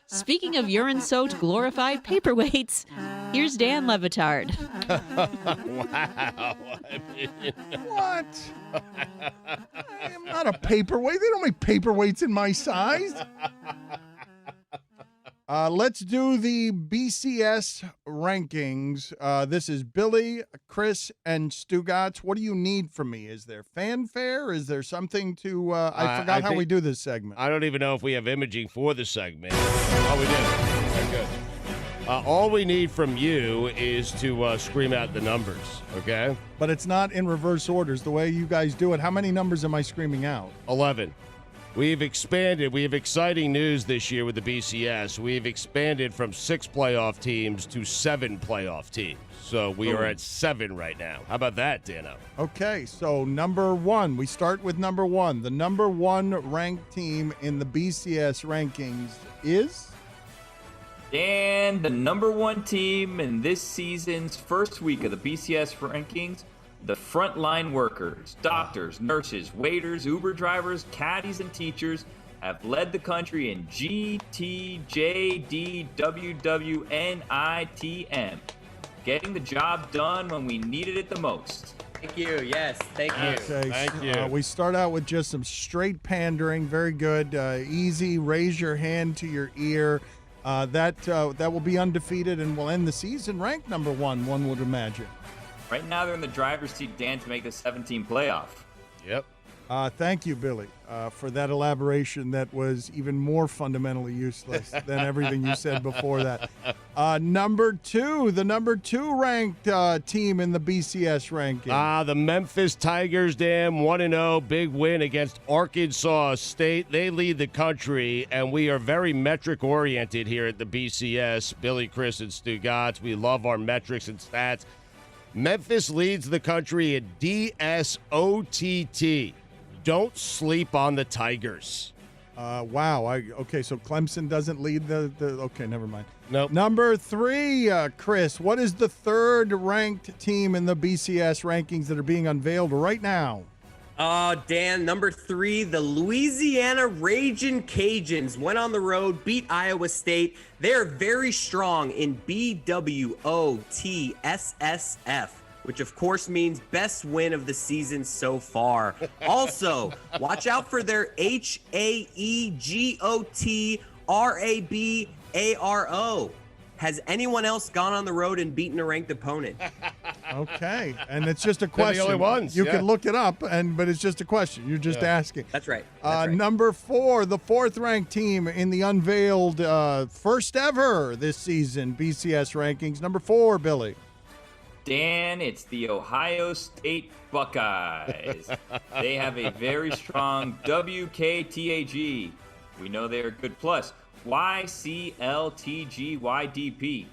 Speaking of urine-soaked glorified paperweights, here's Dan Le Batard. Wow. What? I am not a paperweight. They don't make paperweights in my size. Let's do the BCS rankings. This is Billy, Chris, and Stugotz. What do you need from me? Is there fanfare? Is there something to... I forgot how we do this segment. I don't even know if we have imaging for the segment. Oh, we do. Very good. All we need from you is to scream out the numbers, okay? But it's not in reverse orders the way you guys do it. How many numbers am I screaming out? 11. We've expanded. We have exciting news this year with the BCS. We've expanded from 6 playoff teams to 7 playoff teams. So we are at 7 right now. How about that, Dano? Okay, so number 1. We start with number 1. The number 1 ranked team in the BCS rankings is... And the number 1 team in this season's first week of the BCS rankings, the frontline workers, doctors, nurses, waiters, Uber drivers, caddies, and teachers have led the country in GTJDWWNITM, getting the job done when we needed it the most. Thank you. Yes, thank you. Okay, Thank you. we start out with just some straight pandering. Very good. Easy. Raise your hand to your ear. That will be undefeated and will end the season ranked number 1, one would imagine. Right now, they're in the driver's seat, Dan, to make the 17 playoff. Yep. Thank you, Billy, for that elaboration that was even more fundamentally useless than everything you said before that. Number 2, the number 2 ranked team in the BCS ranking. The Memphis Tigers, Dan, 1-0, big win against Arkansas State. They lead the country, and we are very metric-oriented here at the BCS. Billy, Chris, and Stugotz. We love our metrics and stats. Memphis leads the country at DSOTT. Don't sleep on the Tigers. Wow. Okay, so Clemson doesn't lead the okay, never mind. Nope. Number 3, Chris, what is the 3rd ranked team in the BCS rankings that are being unveiled right now? Dan, number 3, the Louisiana Ragin' Cajuns went on the road, beat Iowa State. They're very strong in BWOTSSF, which of course means best win of the season so far. Also, watch out for their HAEGOTRABARO. Has anyone else gone on the road and beaten a ranked opponent? Okay, and it's just a question. They're the only ones. You yeah. can look it up, but it's just a question. You're just asking. That's right. Number 4, the 4th ranked team in the unveiled first ever this season BCS rankings. Number 4, Billy. Dan, it's the Ohio State Buckeyes. They have a very strong WKTAG. We know they're a good plus. YCLTGYDP. You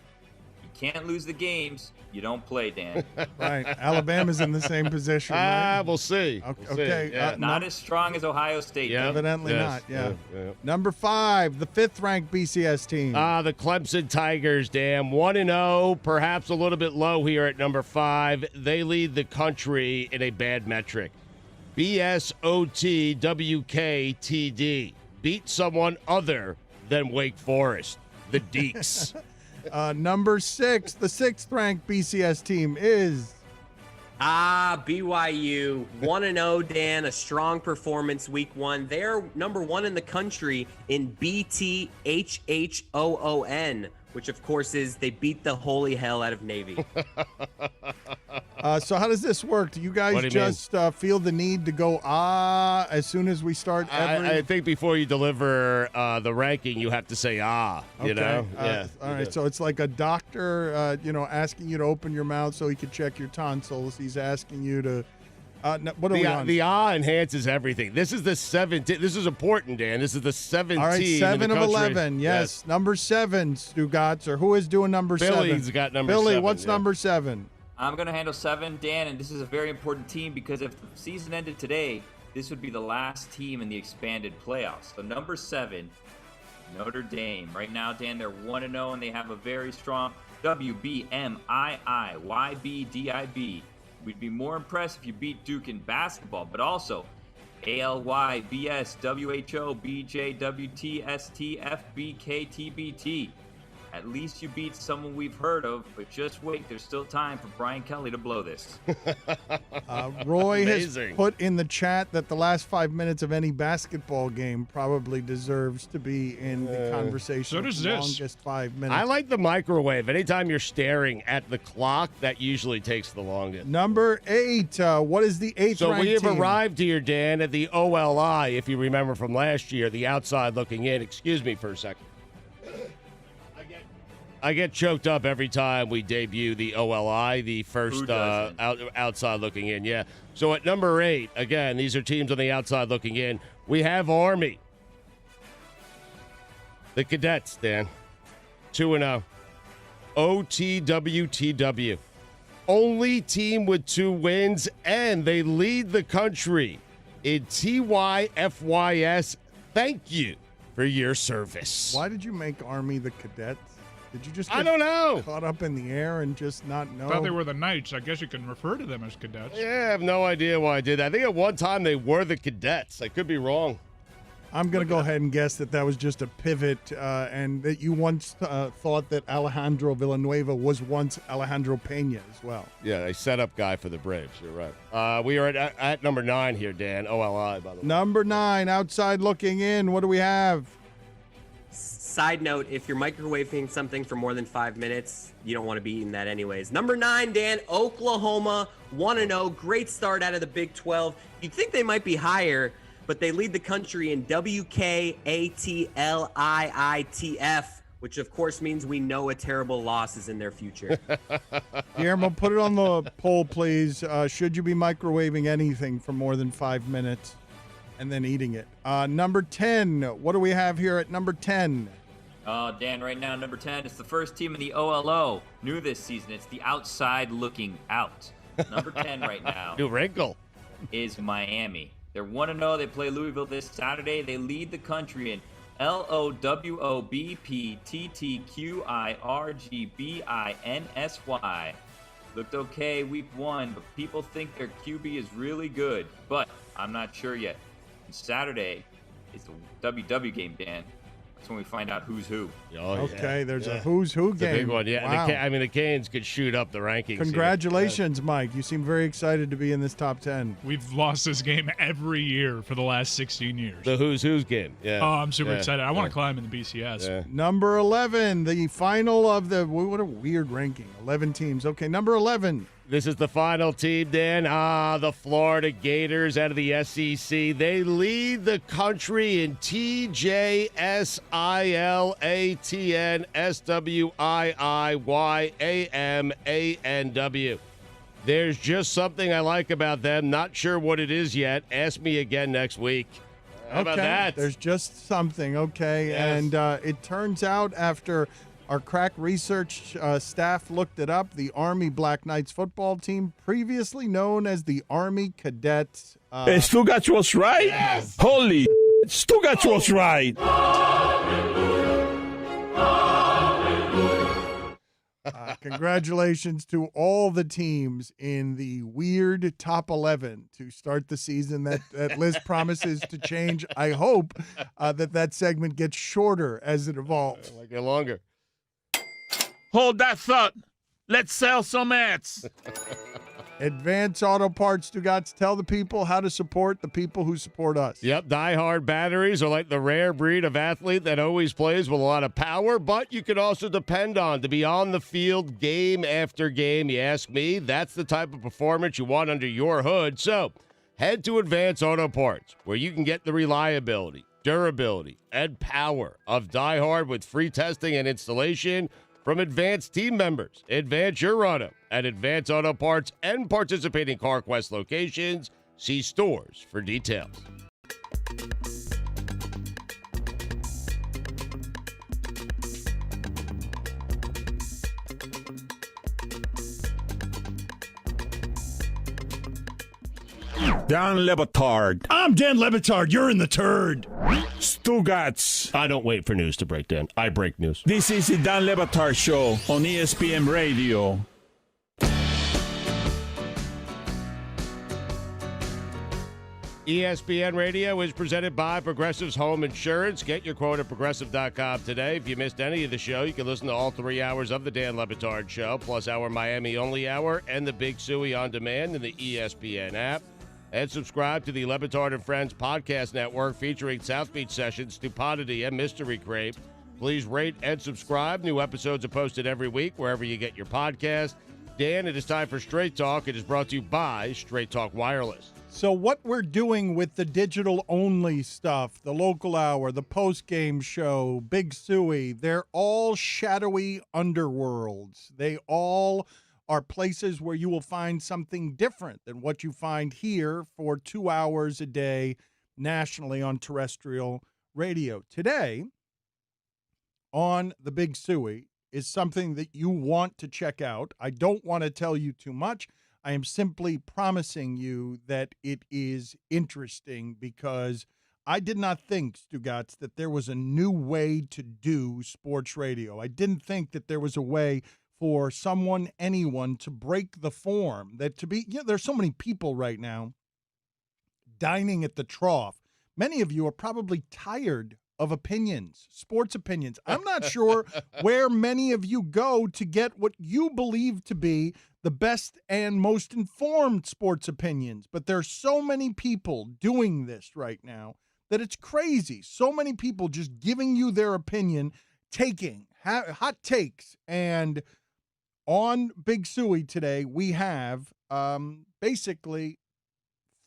can't lose the games. You don't play, Dan. Right. Alabama's in the same position, right? We'll see. Okay. Yeah. Not as strong as Ohio State. Yeah. Evidently Yes. not, yeah. Yeah. Number 5, the 5th ranked BCS team. The Clemson Tigers, Dan, 1-0, perhaps a little bit low here at number 5. They lead the country in a bad metric. BSOTWKTD. Beat someone other than Wake Forest, the Deeks. Number 6, the 6th ranked BCS team is... BYU, 1-0, Dan, a strong performance week 1. They're number 1 in the country in BTHHOON, which of course is they beat the holy hell out of Navy. So how does this work? Do you guys just feel the need to go as soon as we start every... I think before you deliver the ranking, you have to say you know? All right, so it's like a doctor, asking you to open your mouth so he can check your tonsils. He's asking you to... what are we on? The enhances everything. This is the 17th. This is important, Dan. This is the 17th. All right, 7 in the of country. 11. Yes. Number 7, Stugotz, or who is doing number 7? Billy's got number 7. Billy, what's number 7? I'm going to handle 7, Dan, and this is a very important team because if the season ended today, this would be the last team in the expanded playoffs. So number 7, Notre Dame. Right now, Dan, they're 1-0, and they have a very strong WBMIIYBDIB. We'd be more impressed if you beat Duke in basketball, but also ALYBSWHOBJWTSTFBKTBT. At least you beat someone we've heard of, but just wait. There's still time for Brian Kelly to blow this. Roy Amazing. has put in the chat that the last 5 minutes of any basketball game probably deserves to be in the conversation. So does of this. longest 5 minutes. I like the microwave. Anytime you're staring at the clock, that usually takes the longest. Number 8. What is the 8th So ranked we have team? arrived here, Dan, at the OLI, if you remember from last year, the outside looking in. Excuse me for a second. I get choked up every time we debut the OLI, the first outside looking in. Yeah. So at number 8, again, these are teams on the outside looking in. We have Army. The Cadets, Dan. 2-0. OTWTW. Only team with 2 wins, and they lead the country in TYFYS. Thank you for your service. Why did you make Army the Cadets? Did you just get I don't know. caught up in the air and just not know? I thought they were the Knights. I guess you can refer to them as cadets. Yeah, I have no idea why I did that. I think at one time they were the Cadets. I could be wrong. I'm going to go ahead and guess that that was just a pivot and that you once thought that Alejandro Villanueva was once Alejandro Pena as well. Yeah, a setup guy for the Braves. You're right. We are at number 9 here, Dan. OLI, by the way. Number 9, outside looking in. What do we have? Side note, if you're microwaving something for more than 5 minutes, you don't want to be eating that anyways. Number 9, Dan, Oklahoma, 1-0. Great start out of the Big 12. You'd think they might be higher, but they lead the country in WKATLIITF, which of course means we know a terrible loss is in their future. Guillermo, put it on the poll, please. Should you be microwaving anything for more than 5 minutes and then eating it? Number 10, what do we have here at number 10? Dan, right now, number 10, it's the first team in the OLO. New this season, it's the outside looking out. Number 10 right now New wrinkle. is Miami. They're 1-0. They play Louisville this Saturday. They lead the country in LOWOBPTTQIRGBINSY. Looked okay week 1, but people think their QB is really good. But I'm not sure yet. And Saturday is the WW game, Dan. That's when we find out who's who. Oh, yeah. Okay, there's a who's who It's a game. big one, yeah. Wow. The Canes could shoot up the rankings. here. Congratulations, Mike. You seem very excited to be in this top 10. We've lost this game every year for the last 16 years. The who's game. Yeah. Oh, I'm super Yeah. excited. I want to climb in the BCS. Yeah. Number 11, the final of the, what a weird ranking, 11 teams. Okay, number 11. This is the final team, Dan. The Florida Gators out of the SEC. They lead the country in TJSILATNSWIIYAMANW. There's just something I like about them. Not sure what it is yet. Ask me again next week. How about that? There's just something, okay? Yes. And it turns out after our crack research staff looked it up, the Army Black Knights football team, previously known as the Army Cadets. Stugotz was right? Yes. Holy Stugotz was right. Congratulations to all the teams in the weird top 11 to start the season. That list promises to change. I hope that segment gets shorter as it evolves. I like it longer. Hold that thought. Let's sell some ads. Advance Auto Parts, Stugotz, tell the people how to support the people who support us. Yep, die-hard batteries are like the rare breed of athlete that always plays with a lot of power, but you can also depend on to be on the field game after game. You ask me, that's the type of performance you want under your hood. So head to Advance Auto Parts, where you can get the reliability, durability, and power of die-hard with free testing and installation from Advance team members. Advance your auto at Advance Auto Parts and participating CarQuest locations. See stores for details. Dan Le Batard. I'm Dan Le Batard. You're in the turd. Stugotz. I don't wait for news to break, Dan. I break news. This is the Dan Le Batard Show on ESPN Radio. ESPN Radio is presented by Progressive's Home Insurance. Get your quote at Progressive.com today. If you missed any of the show, you can listen to all 3 hours of the Dan Le Batard Show, plus our Miami-only hour and the Big Suey on demand in the ESPN app. And subscribe to the Le Batard and Friends podcast network featuring South Beach Sessions, Stupidity, and Mystery Crate. Please rate and subscribe. New episodes are posted every week wherever you get your podcast. Dan, it is time for Straight Talk. It is brought to you by Straight Talk Wireless. So what we're doing with the digital-only stuff, the local hour, the post-game show, Big Suey, they're all shadowy underworlds. They all are places where you will find something different than what you find here for 2 hours a day nationally on terrestrial radio. Today, on the Big Suey, is something that you want to check out. I don't want to tell you too much. I am simply promising you that it is interesting because I did not think, Stugotz, that there was a new way to do sports radio. I didn't think that there was a way for someone, anyone, to break the form. That to be, there's so many people right now dining at the trough. Many of you are probably tired of opinions, sports opinions. I'm not sure where many of you go to get what you believe to be the best and most informed sports opinions. But there's so many people doing this right now that it's crazy. So many people just giving you their opinion, taking hot takes. And on Big Suey today, we have basically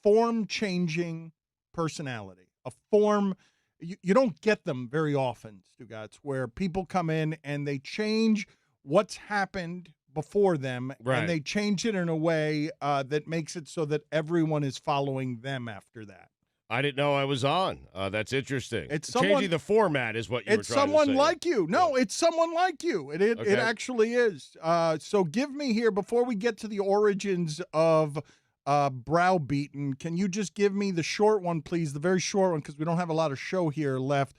form-changing personality, a form. You don't get them very often, Stugotz, where people come in and they change what's happened before them, right, and they change it in a way that makes it so that everyone is following them after that. I didn't know I was on. That's interesting. It's changing the format is what you were trying to say. It's someone like you. No, it's someone like you. It actually is. So give me here, before we get to the origins of browbeaten, can you just give me the short one, please? The very short one, because we don't have a lot of show here left.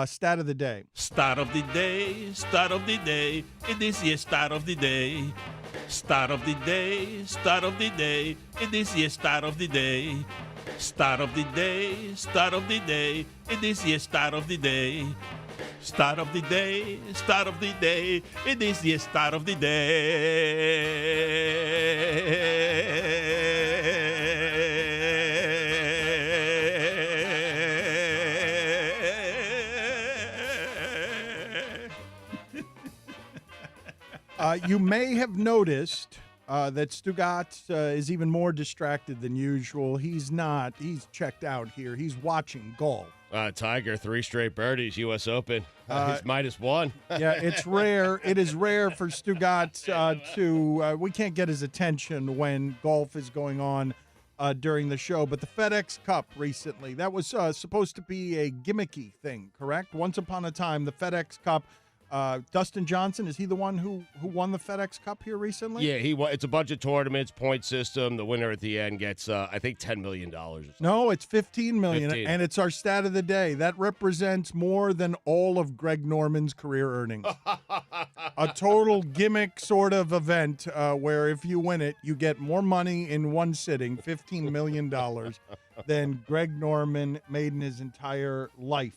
Stat of the day. Start of the day, start of the day. It is the start of the day. Start of the day, start of the day. It is the start of the day. Start of the day, start of the day. It is the start of the day. Start of the day, start of the day. It is the start of the day. You may have noticed that Stugotz is even more distracted than usual. He's not. He's checked out here. He's watching golf. Tiger, 3 straight birdies, U.S. Open. He's -1. Yeah, it's rare. It is rare for Stugotz to we can't get his attention when golf is going on during the show. But the FedEx Cup recently, that was supposed to be a gimmicky thing, correct? Once upon a time, the FedEx Cup. Dustin Johnson, is he the one who won the FedEx Cup here recently? Yeah, it's a bunch of tournaments, point system. The winner at the end gets, I think, $10 million. Or something. No, it's $15 million, 15. And it's our stat of the day. That represents more than all of Greg Norman's career earnings. A total gimmick sort of event where if you win it, you get more money in one sitting, $15 million, than Greg Norman made in his entire life.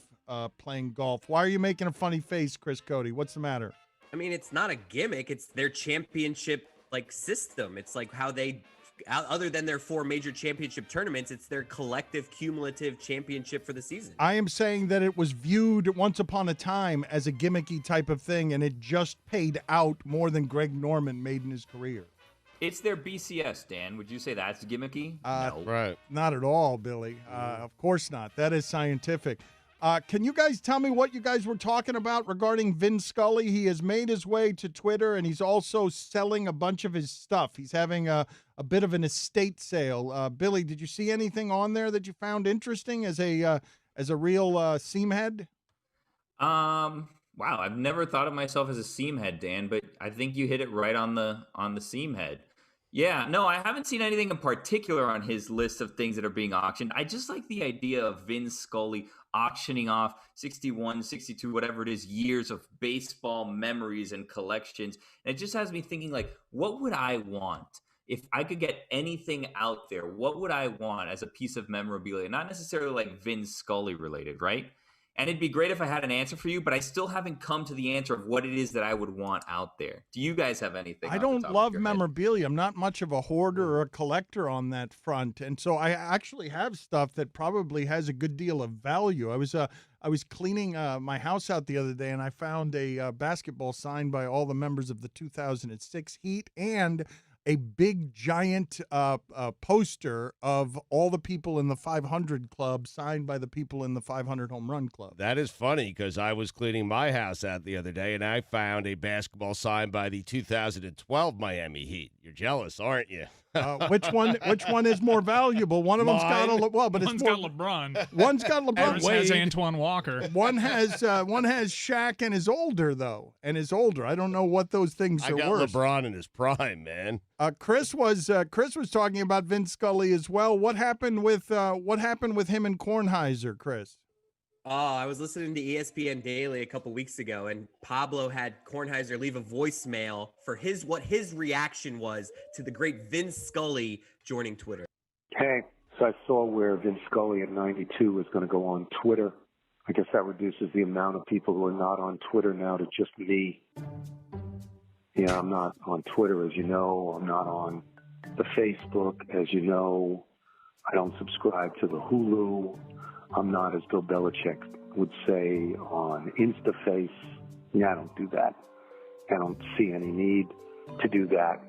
Playing golf. Why are you making a funny face, Chris Cody? What's the matter? I mean, it's not a gimmick. It's their championship system. It's like how they, other than their 4 major championship tournaments, it's their collective cumulative championship for the season. I am saying that it was viewed once upon a time as a gimmicky type of thing, and it just paid out more than Greg Norman made in his career. It's their BCS, Dan. Would you say that's gimmicky? No. Right. Not at all, Billy. Of course not. That is scientific. Can you guys tell me what you guys were talking about regarding Vin Scully? He has made his way to Twitter, and he's also selling a bunch of his stuff. He's having a bit of an estate sale. Billy, did you see anything on there that you found interesting as a real seamhead? Wow, I've never thought of myself as a seamhead, Dan, but I think you hit it right on the seamhead. Yeah, no, I haven't seen anything in particular on his list of things that are being auctioned. I just like the idea of Vin Scully auctioning off 61, 62, whatever it is, years of baseball memories and collections. And it just has me thinking, what would I want if I could get anything out there, what would I want as a piece of memorabilia? Not necessarily like Vin Scully related, right? And it'd be great if I had an answer for you, but I still haven't come to the answer of what it is that I would want out there. Do you guys have anything? I don't love memorabilia. I'm not much of a hoarder or a collector on that front. And so I actually have stuff that probably has a good deal of value. I was cleaning my house out the other day, and I found a basketball signed by all the members of the 2006 Heat and a big, giant poster of all the people in the 500 Club signed by the people in the 500 Home Run Club. That is funny because I was cleaning my house out the other day, and I found a basketball signed by the 2012 Miami Heat. You're jealous, aren't you? Which one is more valuable? One of them's got one's got LeBron. One's got LeBron. One's has Antoine Walker. One has Shaq and is older though, I don't know what those things are worth. I got LeBron in his prime, man. Chris was talking about Vin Scully as well. What happened with him and Kornheiser, Chris? Oh, I was listening to ESPN Daily a couple weeks ago, and Pablo had Kornheiser leave a voicemail for what his reaction was to the great Vin Scully joining Twitter. Hey, so I saw where Vin Scully at 92 is going to go on Twitter. I guess that reduces the amount of people who are not on Twitter now to just me. Yeah, I'm not on Twitter, as you know. I'm not on the Facebook, as you know. I don't subscribe to the Hulu. I'm not, as Bill Belichick would say, on InstaFace. Yeah, I don't do that. I don't see any need to do that.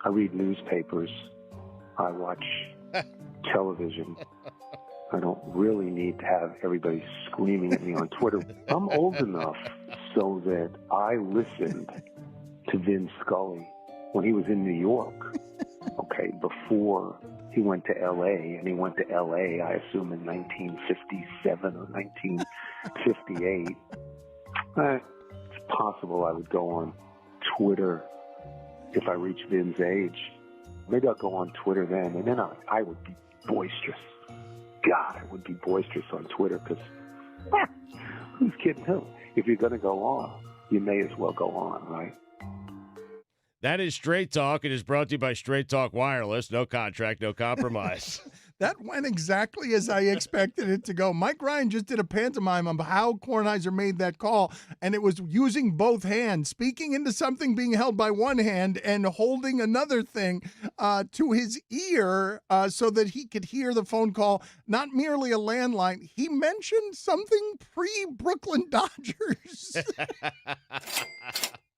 I read newspapers. I watch television. I don't really need to have everybody screaming at me on Twitter. I'm old enough so that I listened to Vin Scully when he was in New York, okay, before he went to L.A., and he went to L.A., I assume, in 1957 or 1958. It's possible I would go on Twitter if I reach Vin's age. Maybe I'll go on Twitter then, and then I would be boisterous. God, I would be boisterous on Twitter, because who's kidding who? If you're going to go on, you may as well go on, right? That is Straight Talk. It is brought to you by Straight Talk Wireless. No contract, no compromise. That went exactly as I expected it to go. Mike Ryan just did a pantomime on how Kornheiser made that call, and it was using both hands, speaking into something being held by one hand and holding another thing to his ear so that he could hear the phone call, not merely a landline. He mentioned something pre-Brooklyn Dodgers.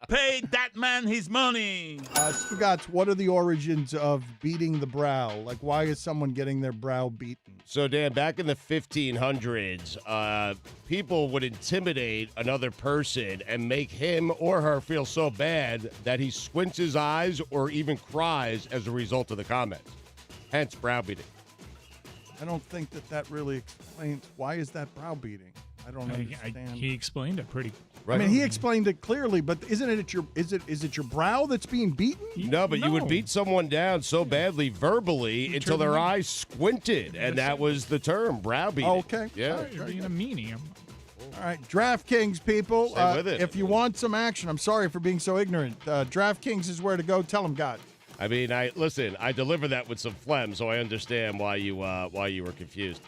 Pay that man his money. Stugotz, what are the origins of beating the brow? Like, why is someone getting their brow beaten? So, Dan, back in the 1500s, people would intimidate another person and make him or her feel so bad that he squints his eyes or even cries as a result of the comment. Hence, browbeating. I don't think that really explains why is that browbeating. I don't understand. He explained it pretty. Right. I mean, he explained it clearly, but isn't it is it your brow that's being beaten? No, but you would beat someone down so badly verbally until their eyes squinted, and that was the term, browbeating. Okay. Yeah. Sorry, you're being a meanie. All right, DraftKings people. Stay with it. If you want some action, I'm sorry for being so ignorant. DraftKings is where to go. Tell them, God. I mean, I deliver that with some phlegm, so I understand why you were confused.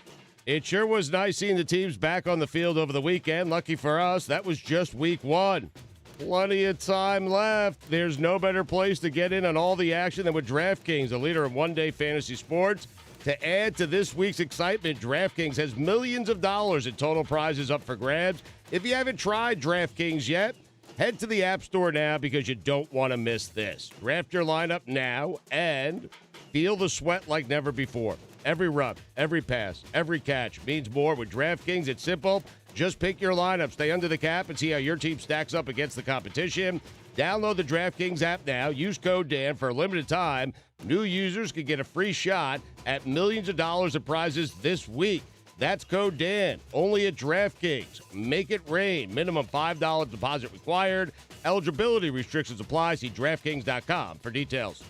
It sure was nice seeing the teams back on the field over the weekend. Lucky for us, that was just week one. Plenty of time left. There's no better place to get in on all the action than with DraftKings, the leader in one-day fantasy sports. To add to this week's excitement, DraftKings has millions of dollars in total prizes up for grabs. If you haven't tried DraftKings yet, head to the App Store now because you don't want to miss this. Draft your lineup now and feel the sweat like never before. Every run, every pass, every catch means more with DraftKings. It's simple. Just pick your lineup, stay under the cap, and see how your team stacks up against the competition. Download the DraftKings app now. Use code Dan for a limited time. New users can get a free shot at millions of dollars of prizes this week. That's code Dan, only at DraftKings. Make it rain. Minimum $5 deposit required. Eligibility restrictions apply. See DraftKings.com for details.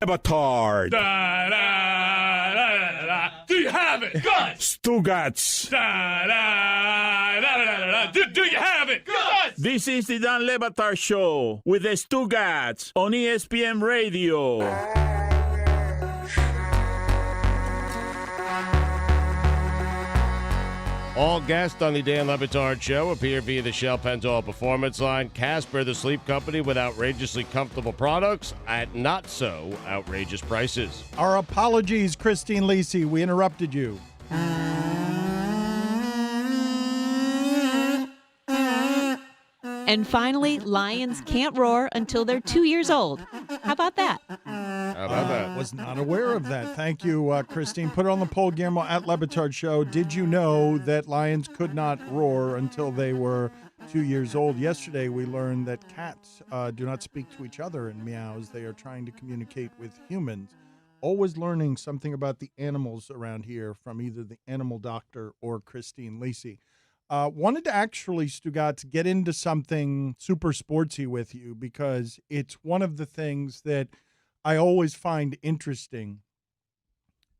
Batard. Da, da, da, da, da. Do you have it? Good. Stugotz. Da, da, da, da, da, da. Do you have it? Good. This is the Dan Le Batard Show with the Stugotz on ESPN Radio. All guests on the Dan Le Batard Show appear via the Shell Pentoil Performance Line. Casper, the sleep company with outrageously comfortable products at not-so-outrageous prices. Our apologies, Christine Lisi. We interrupted you. And finally, lions can't roar until they're 2 years old. How about that? How about that? Was not aware of that. Thank you, Christine. Put it on the poll, Guillermo, at Le Batard Show. Did you know that lions could not roar until they were 2 years old? Yesterday, we learned that cats do not speak to each other in meows. They are trying to communicate with humans. Always learning something about the animals around here from either the animal doctor or Christine Lisi. Wanted to actually, Stugotz, get into something super sportsy with you because it's one of the things that I always find interesting.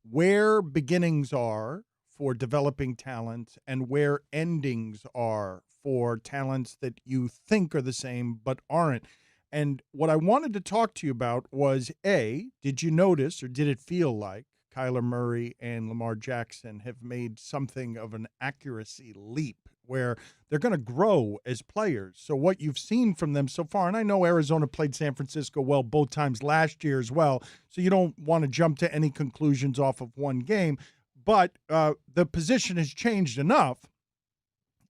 Where beginnings are for developing talents and where endings are for talents that you think are the same but aren't. And what I wanted to talk to you about was, A, did you notice or did it feel like Kyler Murray and Lamar Jackson have made something of an accuracy leap where they're going to grow as players? So what you've seen from them so far, and I know Arizona played San Francisco well both times last year as well, so you don't want to jump to any conclusions off of one game, but the position has changed enough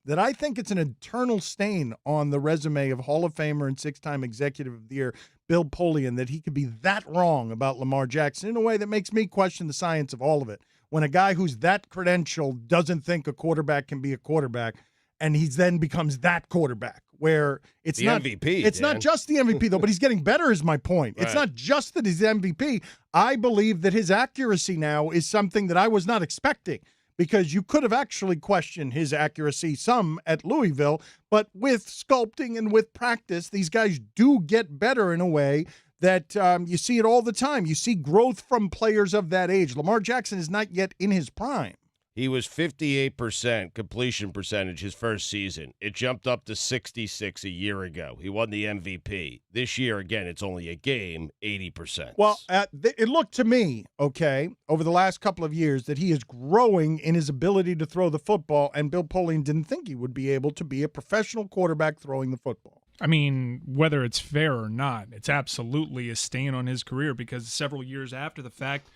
that I think it's an eternal stain on the resume of Hall of Famer and six-time Executive of the Year, Bill Polian, that he could be that wrong about Lamar Jackson in a way that makes me question the science of all of it. When a guy who's that credentialed doesn't think a quarterback can be a quarterback, and he then becomes that quarterback, where it's the not MVP. It's Dan. not just the MVP, though, but he's getting better is my point. It's Right. not just that he's the MVP. I believe that his accuracy now is something that I was not expecting, because you could have actually questioned his accuracy some at Louisville, but with sculpting and with practice, these guys do get better in a way that you see it all the time. You see growth from players of that age. Lamar Jackson is not yet in his prime. He was 58% completion percentage his first season. It jumped up to 66 a year ago. He won the MVP. This year, again, it's only a game, 80%. Well, it looked to me, okay, over the last couple of years that he is growing in his ability to throw the football, and Bill Polian didn't think he would be able to be a professional quarterback throwing the football. I mean, whether it's fair or not, it's absolutely a stain on his career because several years after the fact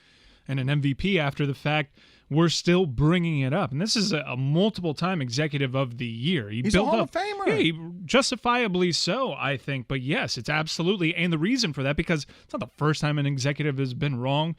and an MVP after the fact, we're still bringing it up. And this is a multiple-time Executive of the Year. He's a Hall of Famer. Yeah, justifiably so, I think. But yes, it's absolutely, and the reason for that, because it's not the first time an executive has been wrong.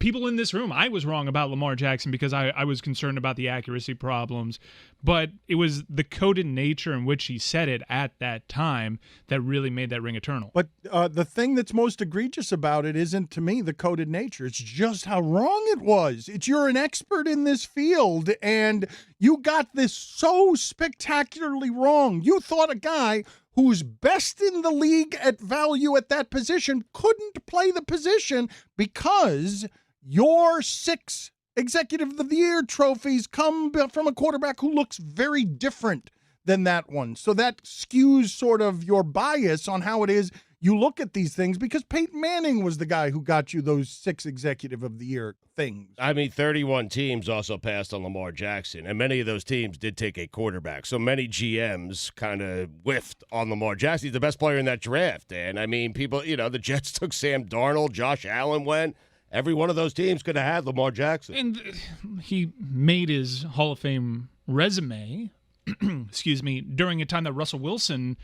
People in this room, I was wrong about Lamar Jackson because I was concerned about the accuracy problems. But it was the coded nature in which he said it at that time that really made that ring eternal. But the thing that's most egregious about it isn't, to me, the coded nature. It's just how wrong it was. You're an expert in this field, and you got this so spectacularly wrong. You thought a guy who's best in the league at value at that position couldn't play the position because your 6 Executive of the Year trophies come from a quarterback who looks very different than that one. So that skews sort of your bias on how it is you look at these things, because Peyton Manning was the guy who got you those 6 Executive of the Year things. I mean, 31 teams also passed on Lamar Jackson, and many of those teams did take a quarterback. So many GMs kind of whiffed on Lamar Jackson. He's the best player in that draft. And I mean, people, the Jets took Sam Darnold, Josh Allen went. Every one of those teams could have had Lamar Jackson. And he made his Hall of Fame resume, excuse me, during a time that Russell Wilson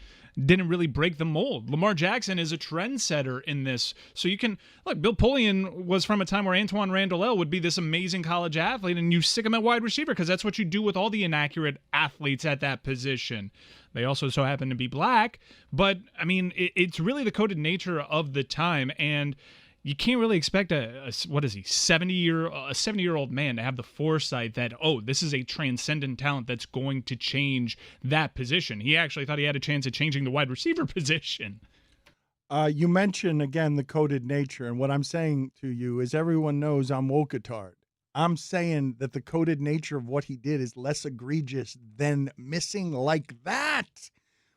didn't really break the mold. Lamar Jackson is a trendsetter in this. So you can, look, Bill Polian was from a time where Antoine Randall would be this amazing college athlete, and you stick him at wide receiver because that's what you do with all the inaccurate athletes at that position. They also so happen to be black, but, I mean, it's really the coded nature of the time, and you can't really expect a 70-year-old man to have the foresight that, this is a transcendent talent that's going to change that position. He actually thought he had a chance at changing the wide receiver position. You mentioned, again, the coded nature, and what I'm saying to you is everyone knows I'm woke-a-tard. I'm saying that the coded nature of what he did is less egregious than missing like that.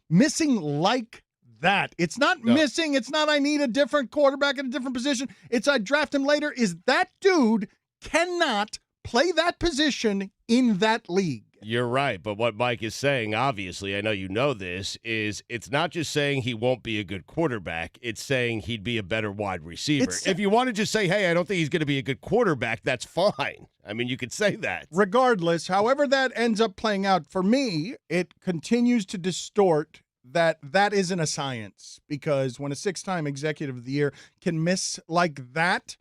Missing like that. It's not missing. It's not I need a different quarterback in a different position. It's I draft him later. Is that dude cannot play that position in that league. You're right. But what Mike is saying, obviously, I know you know this, is it's not just saying he won't be a good quarterback. It's saying he'd be a better wide receiver. If you want to just say, hey, I don't think he's going to be a good quarterback, that's fine. I mean, you could say that. Regardless, however that ends up playing out, for me, it continues to distort that isn't a science, because when a 6-time executive of the year can miss like that,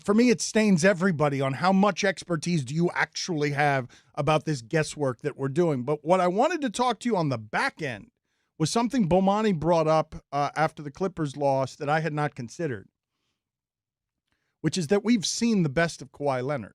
for me, it stains everybody on how much expertise do you actually have about this guesswork that we're doing. But what I wanted to talk to you on the back end was something Bomani brought up after the Clippers loss that I had not considered, which is that we've seen the best of Kawhi Leonard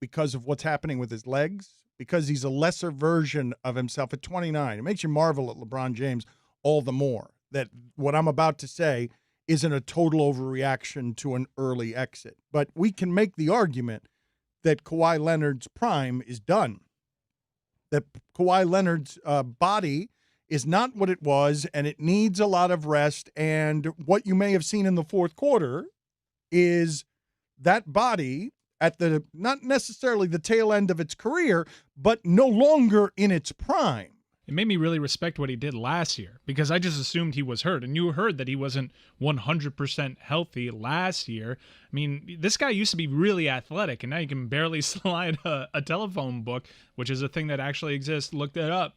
because of what's happening with his legs, because he's a lesser version of himself at 29. It makes you marvel at LeBron James all the more that what I'm about to say isn't a total overreaction to an early exit. But we can make the argument that Kawhi Leonard's prime is done, that Kawhi Leonard's body is not what it was, and it needs a lot of rest. And what you may have seen in the fourth quarter is that body at the not necessarily the tail end of its career, but no longer in its prime. It made me really respect what he did last year, because I just assumed he was hurt. And you heard that he wasn't 100% healthy last year. I mean, this guy used to be really athletic, and now you can barely slide a telephone book, which is a thing that actually exists. Look it up.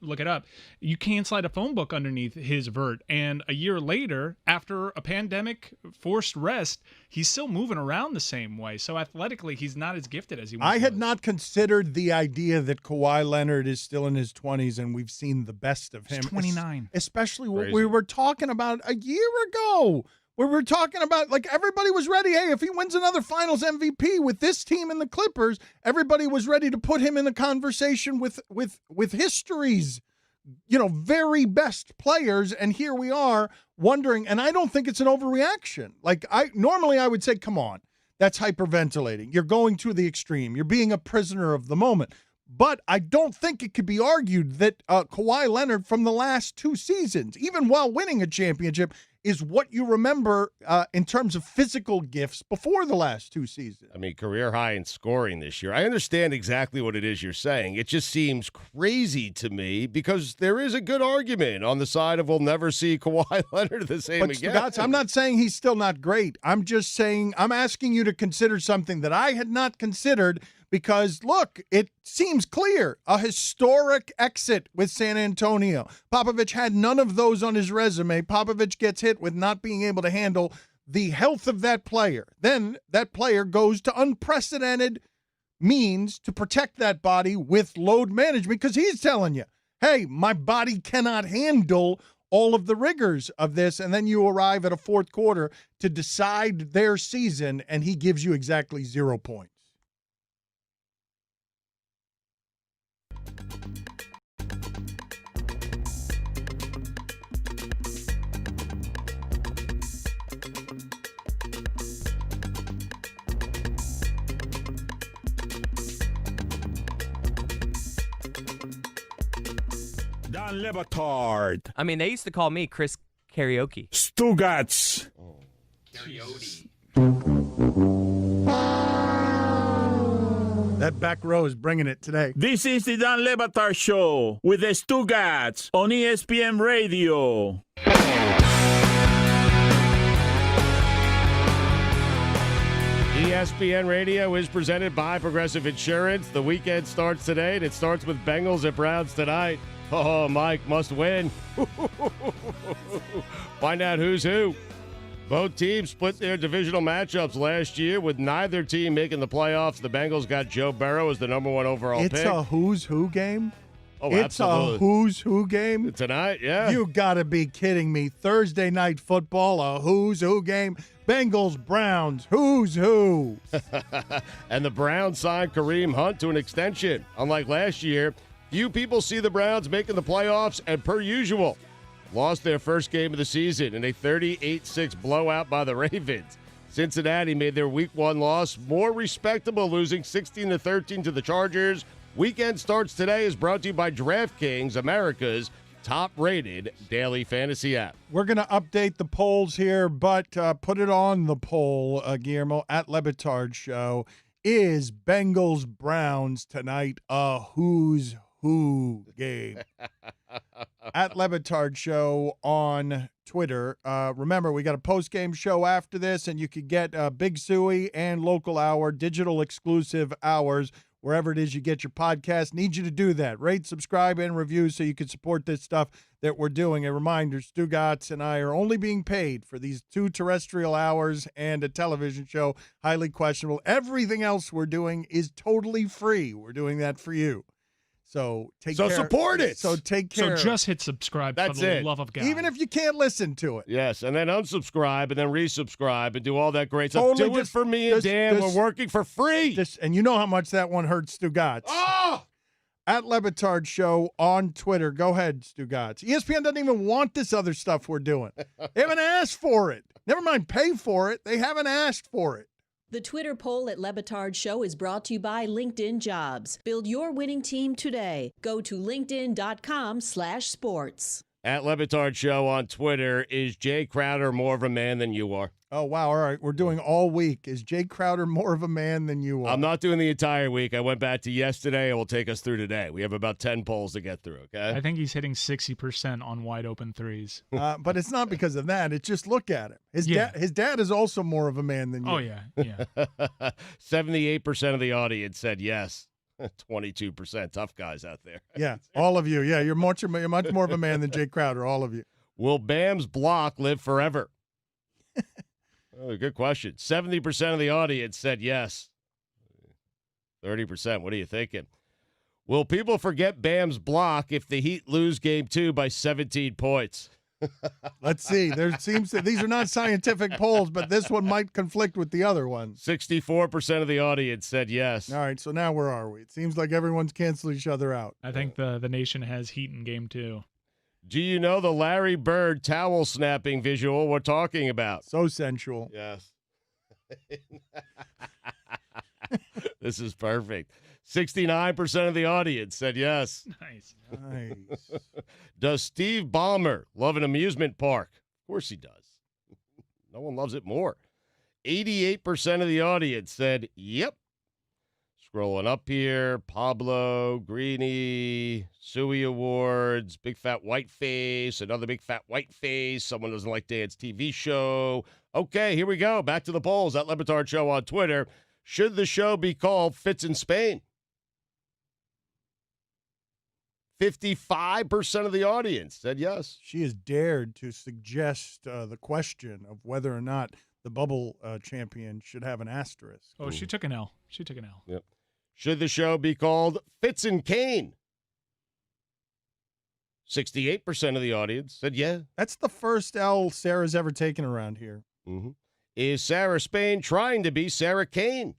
You can't slide a phone book underneath his vert. And a year later, after a pandemic forced rest, he's still moving around the same way. So athletically, he's not as gifted as he once I had was. not considered the idea that Kawhi Leonard is still in his 20s and we've seen the best of him. He's 29. Especially what Crazy. we were talking about a year ago. We were talking about, like, everybody was ready. Hey, if he wins another Finals MVP with this team and the Clippers, everybody was ready to put him in a conversation with history's, very best players. And here we are wondering, and I don't think it's an overreaction. Like, normally I would say, come on, that's hyperventilating. You're going to the extreme. You're being a prisoner of the moment. But I don't think it could be argued that Kawhi Leonard from the last 2 seasons, even while winning a championship, is what you remember in terms of physical gifts before the last 2 seasons. I mean, career high in scoring this year. I understand exactly what it is you're saying. It just seems crazy to me because there is a good argument on the side of we'll never see Kawhi Leonard the same But again. Stugotz, I'm not saying he's still not great. I'm just saying I'm asking you to consider something that I had not considered because, look, it seems clear. A historic exit with San Antonio. Popovich had none of those on his resume. Popovich gets hit with not being able to handle the health of that player. Then that player goes to unprecedented means to protect that body with load management because he's telling you, hey, my body cannot handle all of the rigors of this. And then you arrive at a fourth quarter to decide their season, and he gives you exactly 0 points. Dan Le Batard. I mean, they used to call me Chris Karaoke. Stugotz. That back row is bringing it today. This is the Dan Le Batard Show with the Stugotz on ESPN Radio. ESPN Radio is presented by Progressive Insurance. The weekend starts today, and it starts with Bengals at Browns tonight. Oh, Mike must win. Find out who's who. Both teams split their divisional matchups last year with neither team making the playoffs. The Bengals got Joe Burrow as the number 1 overall pick. It's a who's who game? Oh, it's absolutely. a who's who game? Tonight, yeah. You got to be kidding me. Thursday night football, a who's who game? Bengals, Browns, who's who? And the Browns signed Kareem Hunt to an extension. Unlike last year, few people see the Browns making the playoffs, and per usual, lost their first game of the season in a 38-6 blowout by the Ravens. Cincinnati made their Week 1 loss more respectable, losing 16-13 to the Chargers. Weekend starts today is brought to you by DraftKings, America's top-rated daily fantasy app. We're going to update the polls here, but put it on the poll, Guillermo, at Le Batard Show. Is Bengals-Browns tonight a who's who game. At Le Batard Show on Twitter. Remember, we got a post-game show after this, and you can get Big Suey and Local Hour, digital exclusive hours, wherever it is you get your podcast. Need you to do that. Rate, subscribe, and review so you can support this stuff that we're doing. A reminder, Stugotz and I are only being paid for these 2 terrestrial hours and a television show. Highly questionable. Everything else we're doing is totally free. We're doing that for you. So take care. So support it. So take care. So just hit subscribe for the love of God. Even if you can't listen to it. Yes, and then unsubscribe and then resubscribe and do all that great stuff. Totally Do it for me and Dan. We're working for free. And you know how much that one hurts Stugotz. Oh! At Le Batard Show on Twitter. Go ahead, Stugotz. ESPN doesn't even want this other stuff we're doing. They haven't asked for it. Never mind pay for it. They haven't asked for it. The Twitter poll at Le Batard Show is brought to you by LinkedIn Jobs. Build your winning team today. Go to linkedin.com/sports. At Le Batard Show on Twitter, is Jay Crowder more of a man than you are? Oh, wow. All right. We're doing all week. Is Jay Crowder more of a man than you are? I'm not doing the entire week. I went back to yesterday, and we'll take us through today. We have about 10 polls to get through, okay? I think he's hitting 60% on wide open threes. But it's not because of that. It's just look at him. His dad is also more of a man than you. Oh, yeah. 78% of the audience said yes. 22% tough guys out there. Yeah, all of you. Yeah, you're much more of a man than Jay Crowder, all of you. Will Bam's block live forever? Oh, good question. 70% of the audience said yes. 30%, what are you thinking? Will people forget Bam's block if the Heat lose Game 2 by 17 points? Let's see. These are not scientific polls, but this one might conflict with the other ones. 64% of the audience said yes. All right, so now where are we? It seems like everyone's canceling each other out. I think the nation has Heat in Game 2. Do you know the Larry Bird towel snapping visual we're talking about? So sensual. Yes. This is perfect. 69% of the audience said yes. Nice. Does Steve Ballmer love an amusement park? Of course he does. No one loves it more. 88% of the audience said yep. Scrolling up here, Pablo, Greeny, Suey Awards, Big Fat White Face, another Big Fat White Face. Someone doesn't like Dan's TV show. Okay, here we go. Back to the polls at Le Batard Show on Twitter. Should the show be called Fitz in Spain? 55% of the audience said yes. She has dared to suggest the question of whether or not the bubble champion should have an asterisk. Oh, she took an L. Yep. Should the show be called Fitz and Kane? 68% of the audience said yeah. That's the first L Sarah's ever taken around here. Mm-hmm. Is Sarah Spain trying to be Sarah Kane?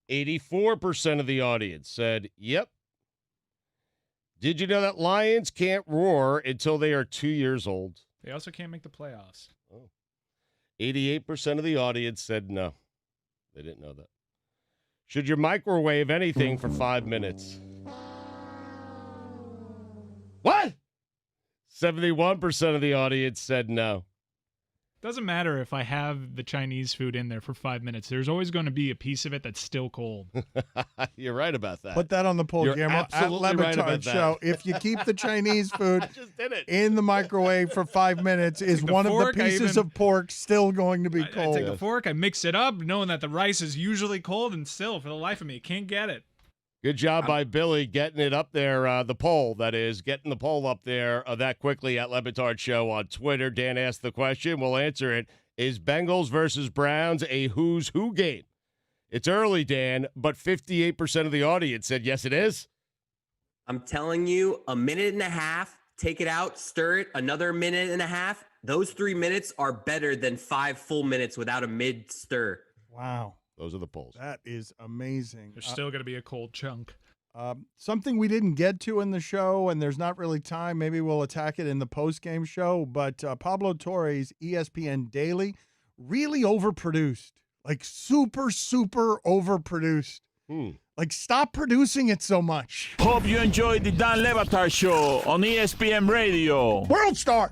84% of the audience said yep. Did you know that lions can't roar until they are 2 years old? They also can't make the playoffs. 88% of the audience said no. They didn't know that. Should you microwave anything for 5 minutes? What? 71% of the audience said no. Doesn't matter if I have the Chinese food in there for 5 minutes. There's always going to be a piece of it that's still cold. You're right about that. Put that on the poll, You're Guillermo. absolutely at Le right about Batard that. Show. If you keep the Chinese food I just did it. in the microwave for 5 minutes, is the one of the fork, pieces of pork still going to be I cold? take the fork, I mix it up, knowing that the rice is usually cold, and still, for the life of me, can't get it. Good job by Billy getting it up there, the poll, that is, getting the poll up there that quickly at Le Batard Show on Twitter. Dan asked the question. We'll answer it. Is Bengals versus Browns a who's who game? It's early, Dan, but 58% of the audience said yes, it is. I'm telling you, a minute and a half, take it out, stir it, another minute and a half. Those 3 minutes are better than 5 full minutes without a mid-stir. Wow. Those are the polls. That is amazing. There's still going to be a cold chunk. Something we didn't get to in the show, and there's not really time. Maybe we'll attack it in the post-game show. But Pablo Torre's ESPN Daily, really overproduced. Like super, super overproduced. Like, stop producing it so much. Hope you enjoyed the Dan Le Batard Show on ESPN Radio. World Star.